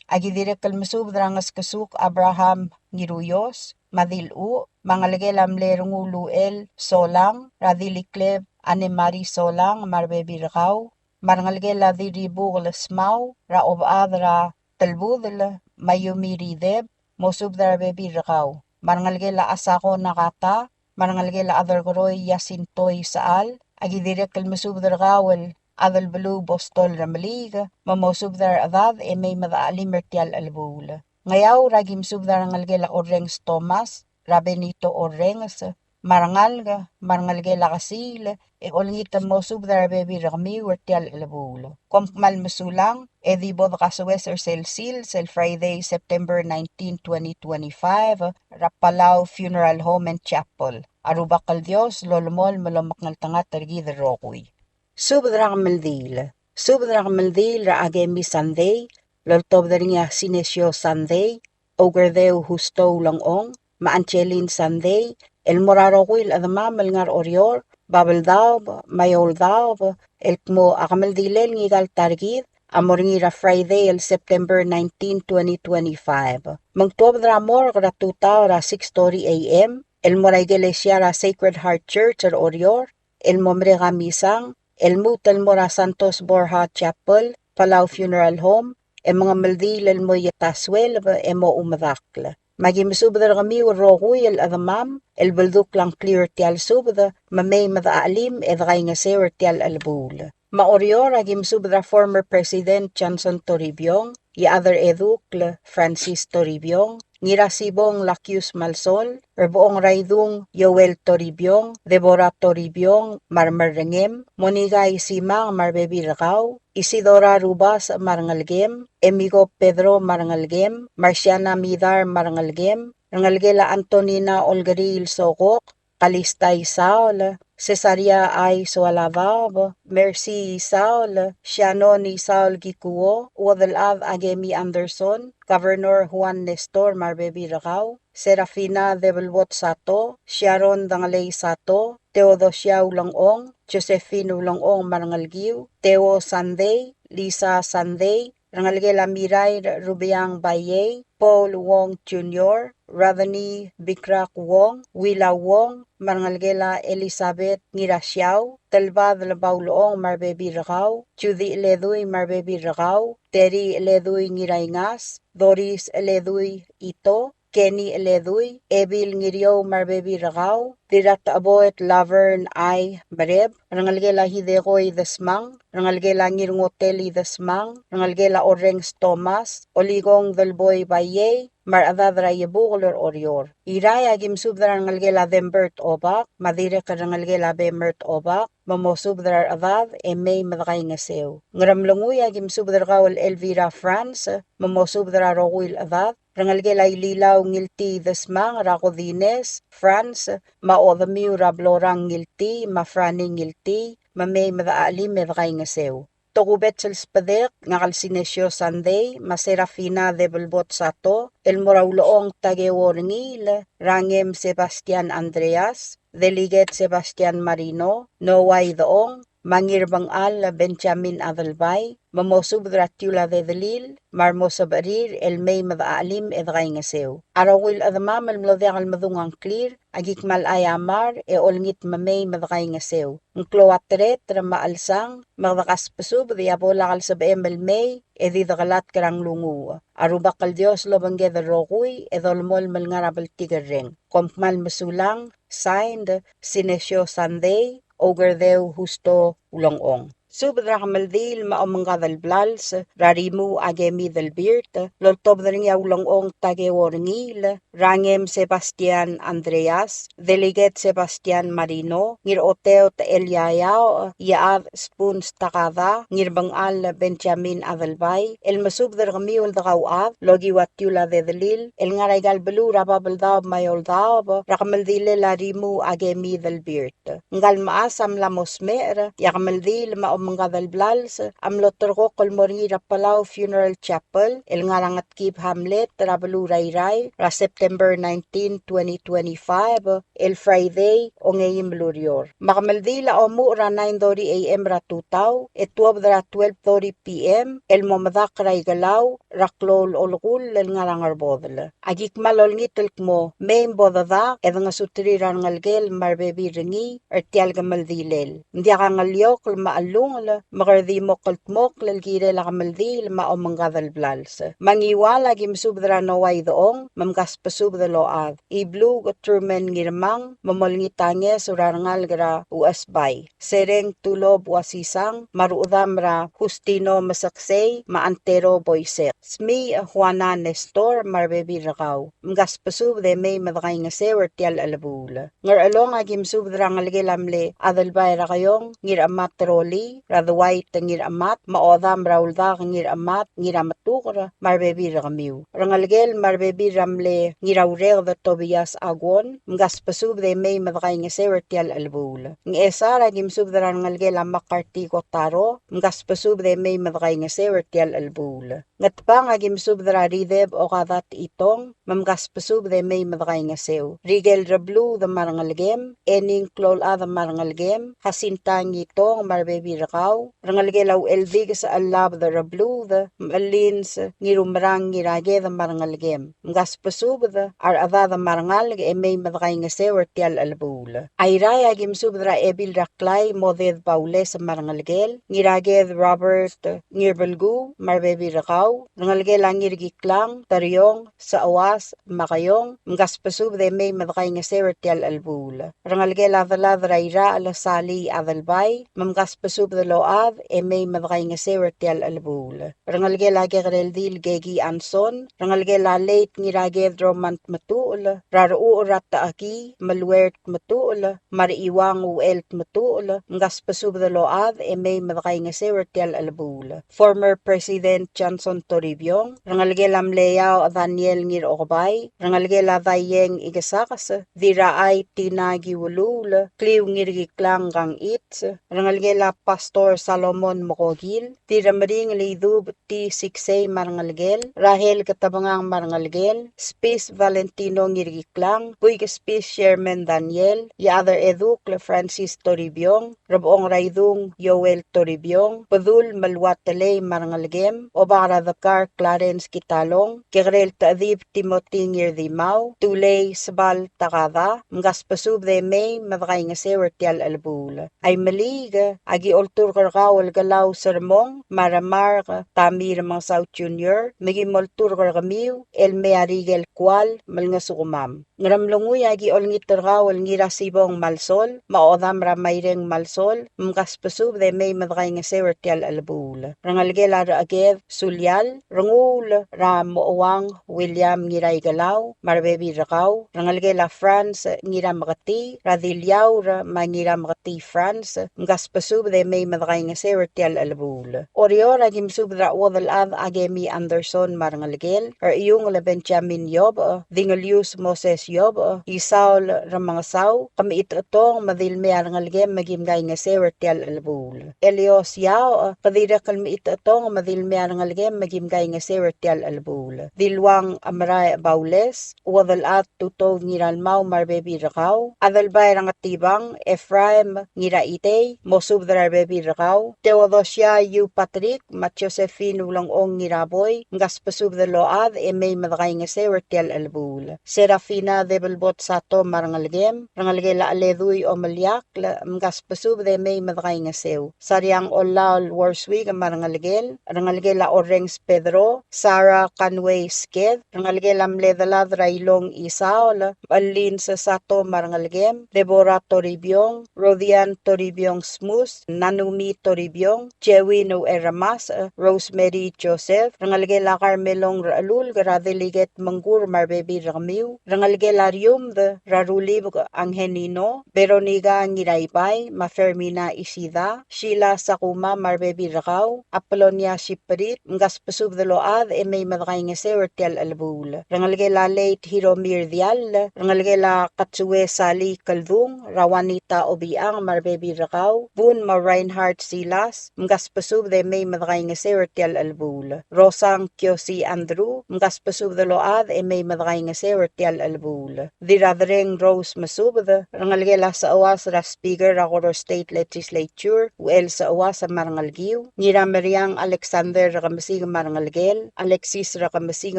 Agi direkal mesubdrangas kasuk Abraham Ngiruyos, madilu, mangalgela mle runguluel Solang, radilikleb Anemari Solang, marbebirkaw, marangalgela diribug lesmaw, raob adra talbudl, mayumirideb, mosubdra bebirkaw, marangalgela asako nakata, marangalgela adargoroy yasintoy saal, agi direkal mesubdragawel adal belu bostol ramlig, mamosubdar adad may madaalim mertial albul. Ngayaw ragim subdar ngalgela Orengs Thomas, Rabenito Orengs, marangalgela kasil, olngita mosubdar bebi rami wertial albul. Kompmal mesulang, edibod kasuwes selsil, sel Friday, September 19, 2025, Palau Funeral Home and Chapel. Arubakal Dios, lolmol malamaknal tangat targi the rokuy. Subdrak meldil ra agemi Sunday, loltob daringa sinesyo Sunday, ogerdeu husto langong, maanchelin Sunday, el morarokuil adamamal ngar orior, babeldaw, mayoldaw, el kmo akameldilel ngigal targid, amoringira Friday el September 19, 2025. Mangtob dramor gratuta ra 6:30 a.m., el moray iglesia ra Sacred Heart Church or orior, el momre gamisang, el mutel mora Santos Borja Chapel, Palau Funeral Home, mga maldil el mo yataswel, mo umadakla. Magimisubda kami rohuy el adamam, el balduk lang clear tial subda, mamay madaalim edgay nga sewer tial albul. Maorior agimisubda former President Johnson Toribio, other edukl Francis Toribio, Ngirasibong Lakyus Malsol, Erboong Raidung Yoel Toribio, Deborah Toribio, Marmarengem, Monigay Simang Marbebirakaw, Isidora Rubas Marangalgem, Emigo Pedro Marangalgem, Marciana Midar Marangalgem, Rangalgela Antonina Olgaril Sokok, Kalistay Saul, Cesaria ay Sualavab, Mercy Saul, Shanoni Saul Gikuo, Wadalav Agemi Anderson, Governor Juan Nestor Marbebi Rakaw, Serafina Debelwot Sato, Sharon Dangalay Sato, Teodosia Ulongong, Josephine Ulongong Marangalgiw, Teo Sanday, Lisa Sanday, Rangalgela Miray Rubiang Baye, Paul Wong Jr., Ravani Bikrak Wong, Willa Wong, Marangalgela Elizabeth Ngirasyaw, Talbad Labauloong Marbebi Rakaw, Judy Leduy Marbebi Rakaw, Terry Leduy Ngirayngas, Doris Leduy Ito, Kenny Leduy, Ebil Ngiryo Marbebi Rakaw, Dirat Aboet Laverne I Bareb, Rangalgela Hidekoy Desmang, Rangalgela Ngirngoteli Desmang, Rangalgela Orengs Thomas, Oligong Dalboy Baye, Maradadra Yabukolor Orior. Iraya Gimsubdra Rangalgela Dembert Obak, Madirek Rangalgela Bemert Obak, Mamosubdra Adad, May Madakay Ngasew. Ngaramlunguya Gimsubdra Kawal Elvira France, Mamosubdra Rowil Adad, Rangalgela Ililaw Ngilti Desmang, Rakodines, France, Maodamiw Rablorang Ngilti, Mafrani Ngilti, Mamay Madaalim Madakay Ngasew. Tokubet Selspadek, Ngakalsinesyo Sunday, Maserafina de Belbot Sato, El Morauloong Tageworngil, Rangem Sebastian Andreas, Deliget Sebastian Marino, Noay Doong, Mangirbang Al Benjamin Adalbay, Mamosubdra Tula de Delil, Marmosabarir, El May Madaalim Edray Ngasew. Arawil Adamam El Mlodang Madungang Clear, Agikmal Ayamar, E Olngit Mamay Madray Ngasew. Ngkloatret, Ramaalsang, Magdakas Pasub, Diabolakal sa BML May, Edidagalat Karang Lungu. Arubakal Diyos Lobangge de Rokuy, Edolmol Malngarabal Tigareng. Kompmal Masulang, signed, Sinesyo Sunday, Ogerdeu Husto Ulongong. Subdra Kamaldil Maomanggadal Blals, Rarimu Agemi del Birt, Loltobdring Yaulongong Tageworngil, Rangem Sebastian Andreas, Delegat Sebastian Marino, Ngir Oteo ta Eliayao, Yaad Spoons Takada, Ngir Bangal Benjamin Adalbay, El Masubdra Kamiul Dagawad, Logi Watula de Delil, El Ngaraygal Belu Rababaldab Mayoldab, Rakamaldile Larimu Agemi del Birt. Ngal Maasam Lamosmer, Yakamaldil Maomanggadal Blals, Amlotorgo Kolmorira Palau Funeral Chapel, El Ngarangat Kib Hamlet, Rabalu Rayray, September 19, 2025, El Friday, Ongayim Lurior. Makamaldila Omura 9:30 a.m. Ratutaw, Etwabdra 12:30 p.m., El Momadak Raygalaw, Raklol Olgul, El Ngarangar Bodl. Agik malolngit mo, Main Bodada, Edang Sutri Rangalgel, Marbebi Ringi, Ertial Gamaldilel. Ndiakangalyok, Maalung, Magardi Mokaltmok, Lalgire Lakamaldi, Maomanggadal Blals. Mangiwala Gimsubdra Naway Doong, Mamgas Pasubda Load. Iblu Truman Ngirmang, Mamolngitange Surarangal Gra Uasbay. Sereng Tulob Wasisang, Maruudamra Justino Masaksay, Maantero Boysek. Smi Juana Nestor, Marbebi Rakaw. Mgas Pasubde May Madakay Ngasew, Ertial Alabul. Ngar along Agimsubdra Ngalgilamle, Adalbay Rakayong, Ngir Amat Troli, Radaway Tangir Amat, Maodam Raulda Ngir Amat, Ngir Amatukra, Marbebi Rakamiw. Rangalgel Marbebi Ramle, Ngirawreg the Tobias Agwon, Mgas Pasubde May Madakay Ngasew, Ertial Albul. Ng Esara Gimsubdra Rangalgel Amakarti Kotaro, Mgas Pasubde May Madakay Ngasew, Ertial Albul. Ngatpang Agimsubdra Rideb o Kadat Itong, Mamgas Pasubde May Madakay Ngasew. Rigel Rablu the Marangalgem, Ening Klola the Marangalgem, Hasintang Itong Marbebi Rakaw, Rangalgelaw Elvig sa Alab the Rablu the Malins, Ngirumrang Ngirage the Marangalgem. Mgas Pasubda, Arada the Marangal, May Madakay Ngasew, Ertial Albul. Ayraya Gimsubdra Ebil Raklay, Moded Baule sa Marangalgel, Ngirage Robert Ngirbalgu, Marbebi Rakaw, Rangalgel Ngirgiklang, Taryong, sa Awas, Makayong, Mgas Pasubde May Madakay Ngasew, Ertial Albul. Rangalgel Adalad Rayra Alasali Adalbay, Mamgas Pasubda Load, May Madakay Ngasew, Ertial Albul. Rangalgel Agereldil Gegi Anson, Rangalgel Late Ngirage Dromant Matul, Raru Rata Aki, Malwert Matul, Mariiwang Uelt Matul, Mgas Pasubda Load, May Madakay Ngasew, Ertial Albul. Former President Johnson Nelson Toribyong, rangalgela Mleyaw Daniel ngir okbay, rangalgela Dayeng igasakas, diraay tinagi wulul, kliw ngir giklang gang its, rangalgela Pastor Salomon Mokogil, tiramring lidub ti siksay marangalgel, Rahel katabangang marangalgel, Space Valentino ngir giklang, Puig Space Chairman Daniel, Yather Eduk le Francis Toribyong, Rabong Raidung Yoel Toribyong, Padul Malwatele Marangalgem, Obara Dakar Clarence Kitalong, Kigrel Taadib Timothy Ngirdimaw, Tulay Sabal Takada, Mgaspasub de May Madakay nga sewer tial albul. Ay maliga, agi oltur karkawal galaw sermong, maramar tamir mga South Junior, magimoltur karkamiw, el mearigel kwal, mal nga sukumam. Ngaramlunguy agi olngit karkawal ngirasibong malsol, maodam ramayreng malsol, mgaspasub de May madakay nga sewer tial albul. Rangalgela Agev Sulyal, Rangul Ramoawang William Ngiray Galaw, Marbebi Rakaw, Rangalgela France Ngira Makati, Radilyaw Mangira Makati France, Ngaspasub de May madakay nga sewer tial albul. Orior agim subdra wadal ad agemi Anderson Marangalgel, iyong Benjamin Yob, Dingalius Moses Yob, Isaul Ramangasaw, kami itotong madilme arangalgem magimgay nga sewer tial albul. Elios Yao, kadira kalmi itotong madilme arangalgem magimgay nga sewer tial albul. Dilwang Amray Baules, wadal at tutog ngiralmaw marbebi rakaw, adal bay rangatibang Ephraim ngiraitay, mosubdra bebi rakaw, Teodosya Yu Patrick, Mat Josephine ulangong ngiraboy, ngaspasub de load may madakay nga sewer tial albul. Serafina de Belbot Sato marangalgem, rangalgela aleduy o malyak, ngaspasub de may madakay nga sew. Saryang Olal Warswig marangalgel, rangalgela Orengs Pedro, Sarah Canway Sked, rangalgela Mledalad Railong Isaol, Alin sa Sato marangalgem, Deborah Toribyong, Rodian Toribyong Smus, Nanumi Toribyong, Jewino Eramas, Rosemary Joseph, rangalgela Carmelong Raalul, Garadeliget Manggur Marbebi Ramiw, rangalgela Rium de Rarulib Anghenino, Veronica Ngiraybay, Fermina Isida, Sheila Sakuma Marbebi Rakaw, Apolonia Shiprit, Ngaspasub de Load may madakay nga sewer tial albul. Rangalgela Late Hiromir Dial, rangalgela Katsue Sali Kaldung, Rawanita Obiang Marbebi Rakaw, Bun Ma Reinhardt Silas, Ngaspasub de may madakay nga sewer tial albul. Rosang Kyosi Andrew, Ngaspasub de Load may madakay nga sewer tial albul. Diradreng Rose Masubd, rangalgela sa awas ra Speaker Rakoro State Legislature, UL sa awas sa Marangalgiw, Nirameryang Alexander Rakamasig Marangalgel, Alexis Rakamasig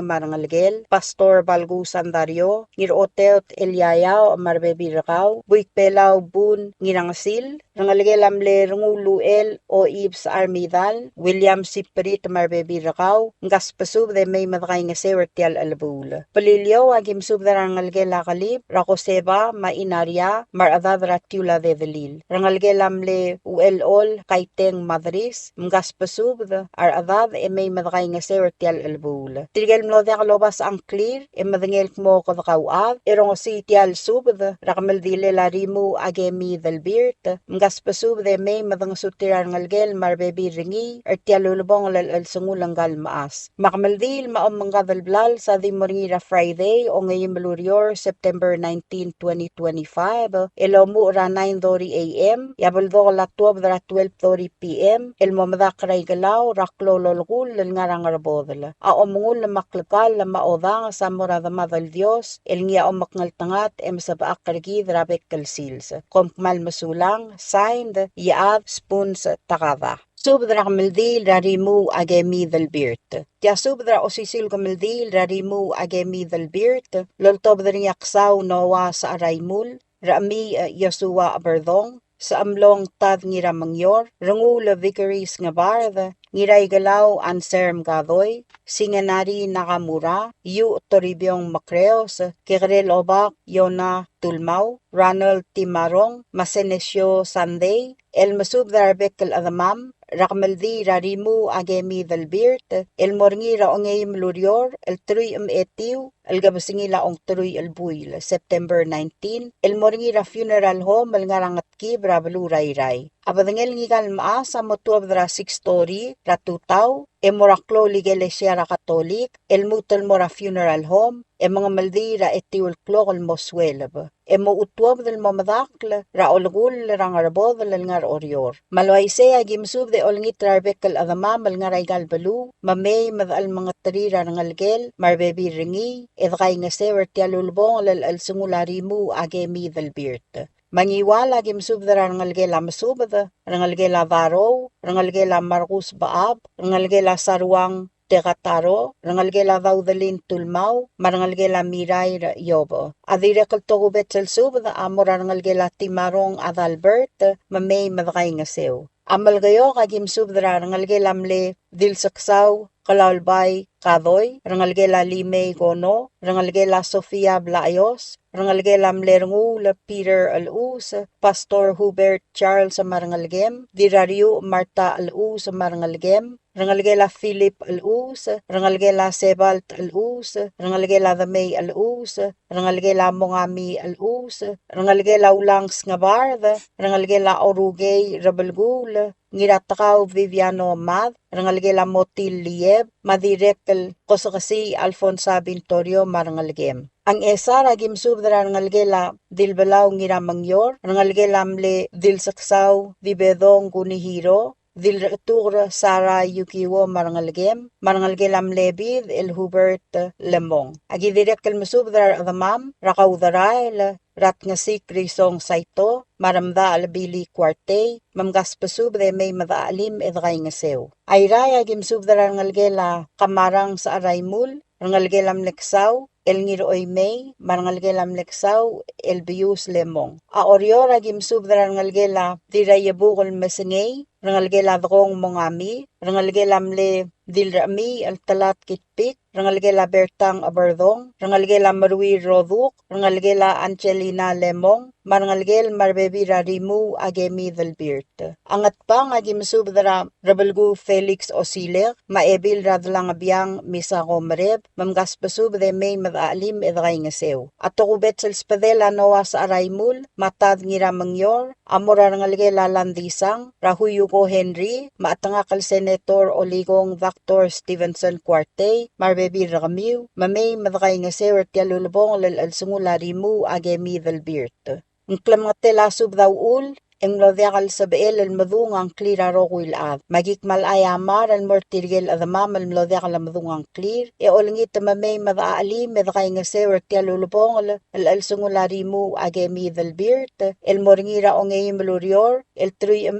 Marangalgel, Pastor Balgusan Dario, Ngiroteot Elyayaw Marbebi Rakaw, Buikpelaw Bun Ngirangasil, rangalgelamle Runguluel o Ibs Armidal, William Siprit Marbebi Rakaw, Ngaspasub de may madakay nga sewer tial albul. Palilyo agim sub de rangalgela kalib, Rakoseba Mainarya, Maradad Ratula de Velil. Rangalgelamle ULOL Kaiteng Madris, Ngaspasub de Aradad may madakay nga sewer tial albul. Tirgel mlo de kalobas ang clear, madangel mo kodakawad, irong si tial sub de Rakamaldile Larimu agemi del Birt, Ngaspasub de may madang sutiran ngalgel marbebi ringi, tialulubong lalsungulang galmaas. Makamaldil maomanggadalblal sa di moringira Friday o ngayon malurior September 19, 2025, ilomu ra 9:30 a.m. Yabaldo la 12:30 p.m. Ilmomadakray galaw raklo lolgul ngarang arbodla. Aomungul na maklakal na maodang sa morada madal Dios ilngia o makngaltangat sa baakkargi drabek kalsils. Kompmal masulang signed Yaad Spoons Takada. Subdra kamildil rarimu agemi del birt. Tia subdra osisil kamildil rarimu agemi del birt. Loltobdra yaksaw nowa sa araymul. Rami Yosua Aberdong. Sa amlong tad ngira mangyor. Rangula Vicaries nga barda. Ngiray galaw anserm gadoy. Singanari Nakamura. Yu Toribyong Macreos. Kikrel Obak Yona Tulmaw. Ronald Timarong. Masenesyo Sunday. El Masub Darbek al Adamam. Rakmaldi rarimu agemi del birt, el morngira ongayim lurior, el truyum etiu, algabasingila ong tuloy albuil, September 19, el moringira funeral home alngarangat ki brablu ray. Abadangel ngigal maasa motuab dra 6 story, ratutaw, moraklo ligelesya ra katolik, el mutal mora funeral home, mga maldira etiul klog al moswelab. Mo utuab del mamadakl, ra olgul rang arbod al ngar orior. Malwaise agimsub de olngit rarbekal adamam al ngaray galbalu, mamay madal mga tarira ng algel, marbebi ringi, edgay nga sewer tialulbong al sungularimu agemi del birt. Mangiwala gimsub dara rangalgela masubada, rangalgela varo, rangalgela margus baab, rangalgela saruang tegataro, rangalgela daudalin tulmaw, marangalgela miray yobo. Adirekal togubet sel subada amor rangalgela timarong adalbert, mamay madakay nga sew. Amal gayo kagimsub dara rangalgela mle dilsaksaw, kalalbay, kadoy, rangalgela limay gono, rangalgela Sofia Blayos, rangalgela mlerungu la Peter Alus, Pastor Hubert Charles Marangalgem, Dirario Marta Alus Marangalgem, rangalgela Philip Alus, rangalgela Sebalt Alus, rangalgela Damay Alus, rangalgela Mongami Alus, rangalgela Ulangs Ngabarda, rangalgela Orugay Rabelgul, ngiratakaw Viviano Mad, rangalgela Motil Lieb, madirekal kosakasi Alfonsa Bintorio Marangalgem. Ang esara gimsub dara rangalgela dilbalaw ngiramangyor, rangalgela mle dilsaksaw dibedong kunihiro, dilratur Sara Yukiwo Marangalgem, Marangalgelam Lebid el Hubert Lemong. Agi direkal masub dara adamam, rakawdaray rat nga si Krisong Saito, maramda albili kwarte, mamgas pasub de may madaalim edgay nga sew. Ayray agimsub dara rangalgela kamarang sa araymul, rangalgelam leksaw, el ngiroy may, marangalgelam leksaw, el bius lemong. A oriora gimsub dara rangalgela dirayabukol mesengay, rangalgela drong mongami, rangalgelam le dilrami al talat kitpik, rangalgela bertang abardong, rangalgela marwi roduk, rangalgela Angelina lemong, marangalgel marbebi rarimu agemi delbirt. Angat pang agimsub dara rabelgu Felix Osiler, maebil radlang abiyang misa komareb, mamgaspasub de may madaalim edgay nga sew. Atokubet sel spadela noa sa araymul, matad ngiramangyor, amora rangalgela landisang, rahuyuko Henry, maatangakal Senator Oligong Dr. Stevenson Cuarte, marbebi ramiw, mamay madagay nga sew at yalulubong al sungularimu agemi delbirt. Ang klamatela sub daw ul, ang lodekal sa beel al madungang klira rokuil ad. Magikmal ayamar al mortirgel adamam al lodekal al madungang klir, olingit mamay madaalim medakay nga sewer tialulubong al sungularimu agemi delbirt, el moringira ongay malurior, el 3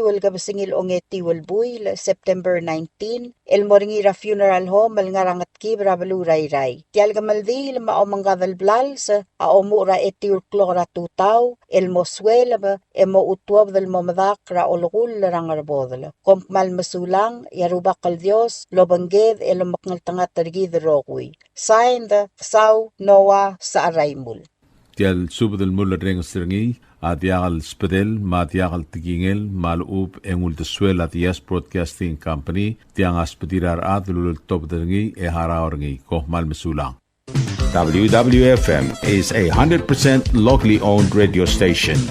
wal gabasingil ongeti wal buil, September 19, el moringira funeral home al ngarangat kibra baluray. Tial gamaldi lama omanggadal blals, a omura etiul klora tutaw, el moswel emo utuab del momadak ra olgul rangarbodla. Kompmal masulang, yarubak al Dios, lobangged el makngaltangat targid rokui. Signed, Saw Noah sa Araymul. Tial subdel mulla reng stringi, adiagal spedel, madiagal tigingel, malub engul de suela Dias Broadcasting Company, tiang aspedirar adlul top dringi e haraorngi, kohmal masulang. WWFM is a 100% locally owned radio station.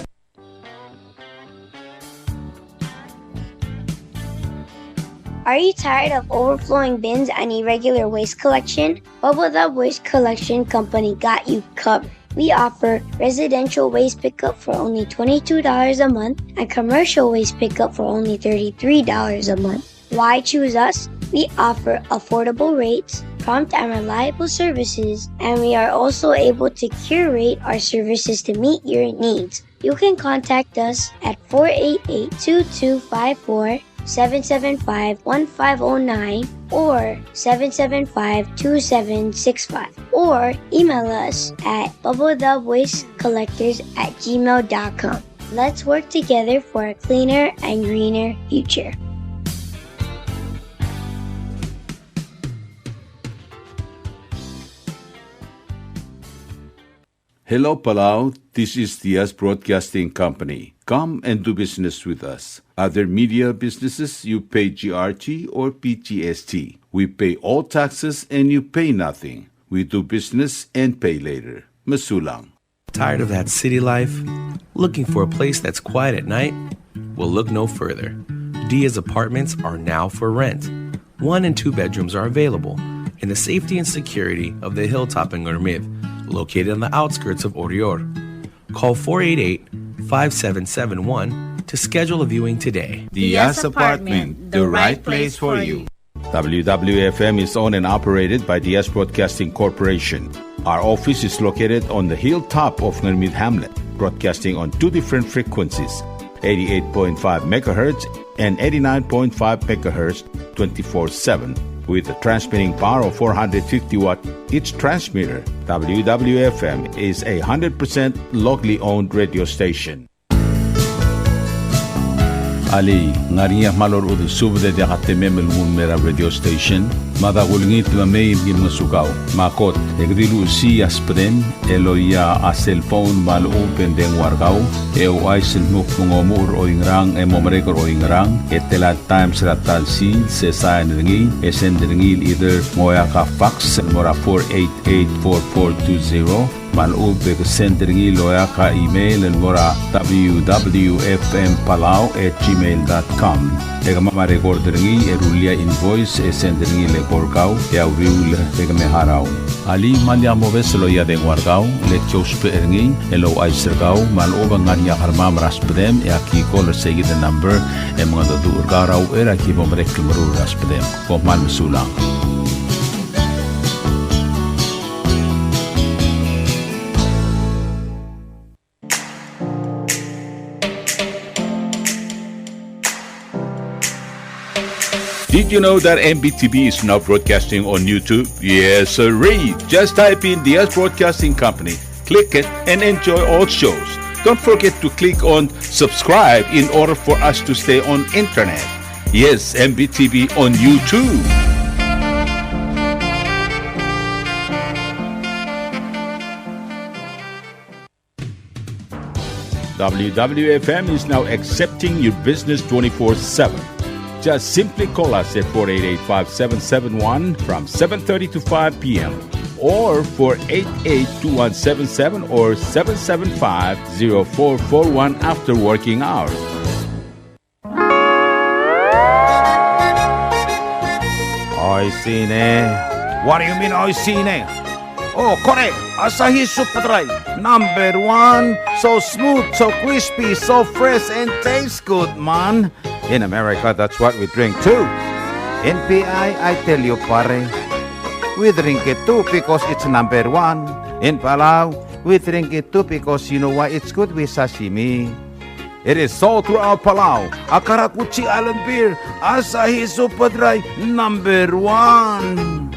Are you tired of overflowing bins and irregular waste collection? Bubble Up Waste Collection Company got you covered. We offer residential waste pickup for only $22 a month and commercial waste pickup for only $33 a month. Why choose us? We offer affordable rates, prompt and reliable services, and we are also able to curate our services to meet your needs. You can contact us at 488-2254, 775-1509, or 775-2765, or email us at bubbledubwastecollectors@gmail.com. Let's work together for a cleaner and greener future. Hello, Palau. This is Dias Broadcasting Company. Come and do business with us. Other media businesses, you pay GRT or PGST. We pay all taxes and you pay nothing. We do business and pay later. Masulang. Tired of that city life? Looking for a place that's quiet at night? Well, look no further. Dia's apartments are now for rent. 1 and 2 bedrooms are available in the safety and security of the hilltop in Ngurmid, located on the outskirts of Orior. Call 488-5771 to schedule a viewing today. Dia's Apartment, the right place for you. WWFM is owned and operated by Diaz Broadcasting Corporation. Our office is located on the hilltop of Ngurmid Hamlet, broadcasting on 2 different frequencies, 88.5 MHz and 89.5 MHz 24/7, with a transmitting power of 450 watt each transmitter. WWFM is a 100% locally owned radio station. Ali, ngariya malor udu subde de gatemem el mun mera radio station. Madagulngit la may masukaw. Makot, egdilu si aspren, eloya a cellphone mal open den wargaw. Ay sinmuk mungomur o ingrang, momrekor o ingrang. Telat times ratal si, sa nringi, nringi either moya ka fax, mora 488-4420. Malub ke sendringi loya ka email en mora www.fmpalau@gmail.com. Ega mama recorderingi erulia invoice sendringi le porkau ya uriul ega meharau. Ali malia moves loya de wargau le chospe eringi elo aisergau maluba ngania harma raspedem ya ki call say the number mga do urgarau era ki bomrek mru raspedem ko man sulang. Did you know that MBTV is now broadcasting on YouTube? Yes, sirree. Just type in Diaz Broadcasting Company, click it, and enjoy all shows. Don't forget to click on subscribe in order for us to stay on internet. Yes, MBTV on YouTube. WWFM is now accepting your business 24/7. Just simply call us at 488-5771 from 7:30 to 5 p.m. or 488-2177 or 775-0441 after working hours. Oisine. What do you mean oisine? Oh, correct. Asahi Super Dry. Number 1. So smooth, so crispy, so fresh, and tastes good, man. In America, that's what we drink too. In PI, I tell you, pare, we drink it too because it's number 1. In Palau, we drink it too because you know why it's good with sashimi. It is sold throughout Palau. Akarakuchi Island beer, Asahi Super Dry, number 1.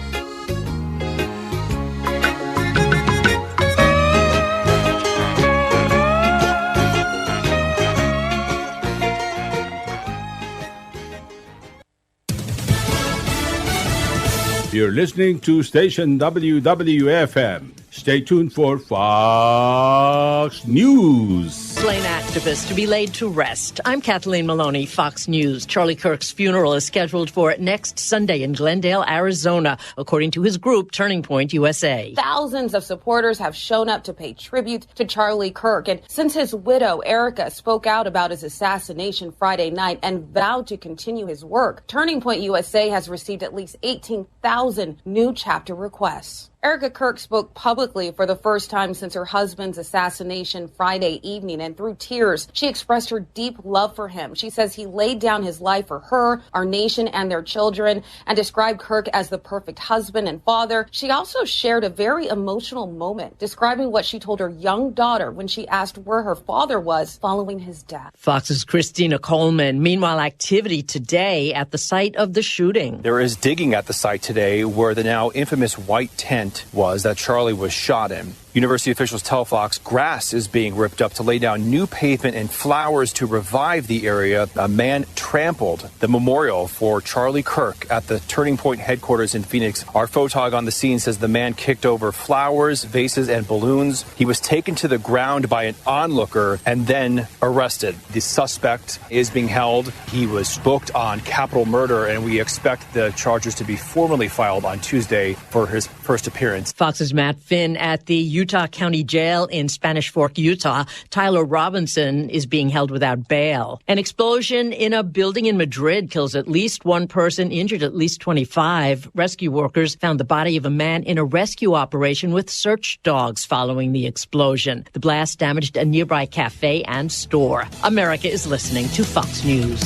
You're listening to station WWFM. Stay tuned for Fox News. Slain activist to be laid to rest. I'm Kathleen Maloney, Fox News. Charlie Kirk's funeral is scheduled for next Sunday in Glendale, Arizona, according to his group, Turning Point USA. Thousands of supporters have shown up to pay tribute to Charlie Kirk. And since his widow, Erica, spoke out about his assassination Friday night and vowed to continue his work, Turning Point USA has received at least 18,000 new chapter requests. Erica Kirk spoke publicly for the first time since her husband's assassination Friday evening, and through tears, she expressed her deep love for him. She says he laid down his life for her, our nation, and their children, and described Kirk as the perfect husband and father. She also shared a very emotional moment, describing what she told her young daughter when she asked where her father was following his death. Fox's Christina Coleman. Meanwhile, activity today at the site of the shooting. There is digging at the site today where the now infamous white tent was that Charlie was shot in. University officials tell Fox grass is being ripped up to lay down new pavement and flowers to revive the area. A man trampled the memorial for Charlie Kirk at the Turning Point headquarters in Phoenix. Our photog on the scene says the man kicked over flowers, vases, and balloons. He was taken to the ground by an onlooker and then arrested. The suspect is being held. He was booked on capital murder, and we expect the charges to be formally filed on Tuesday for his first appearance. Fox's Matt Finn at the Utah County Jail in Spanish Fork, Utah. Tyler Robinson is being held without bail. An explosion in a building in Madrid kills at least one person, injured at least 25. Rescue workers found the body of a man in a rescue operation with search dogs following the explosion. The blast damaged a nearby cafe and store. America is listening to Fox News.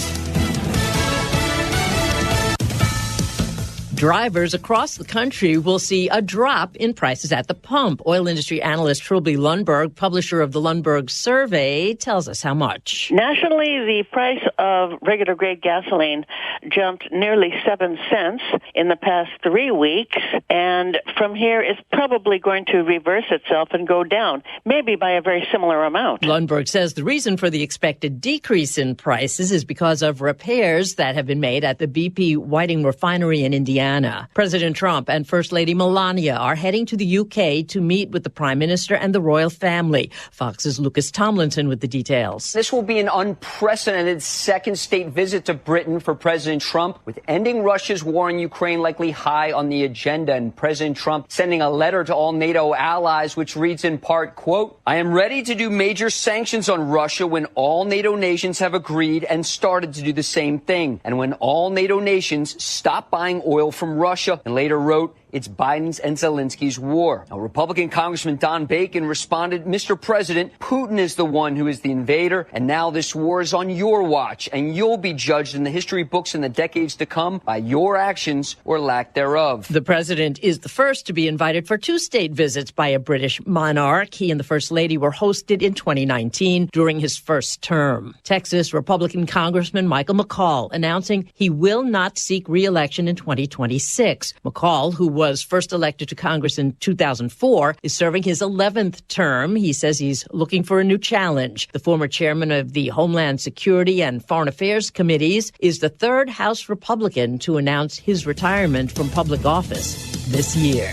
Drivers across the country will see a drop in prices at the pump. Oil industry analyst Trilby Lundberg, publisher of the Lundberg Survey, tells us how much. Nationally, the price of regular grade gasoline jumped nearly 7 cents in the past 3 weeks, and from here it's probably going to reverse itself and go down, maybe by a very similar amount. Lundberg says the reason for the expected decrease in prices is because of repairs that have been made at the BP Whiting refinery in Indiana. President Trump and First Lady Melania are heading to the UK to meet with the Prime Minister and the royal family. Fox's Lucas Tomlinson with the details. This will be an unprecedented second state visit to Britain for President Trump, with ending Russia's war in Ukraine likely high on the agenda, and President Trump sending a letter to all NATO allies, which reads in part, quote, "I am ready to do major sanctions on Russia when all NATO nations have agreed and started to do the same thing, and when all NATO nations stop buying oil from Russia," and later wrote, "It's Biden's and Zelensky's war." Now, Republican Congressman Don Bacon responded, "Mr. President, Putin is the one who is the invader, and now this war is on your watch, and you'll be judged in the history books in the decades to come by your actions or lack thereof." The president is the first to be invited for 2 state visits by a British monarch. He and the First Lady were hosted in 2019 during his first term. Texas Republican Congressman Michael McCall announcing he will not seek re-election in 2026. McCall, who was first elected to Congress in 2004, is serving his 11th term. He says he's looking for a new challenge. The former chairman of the Homeland Security and Foreign Affairs Committees is the 3rd House Republican to announce his retirement from public office this year.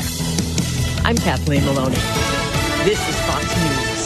I'm Kathleen Maloney. This is Fox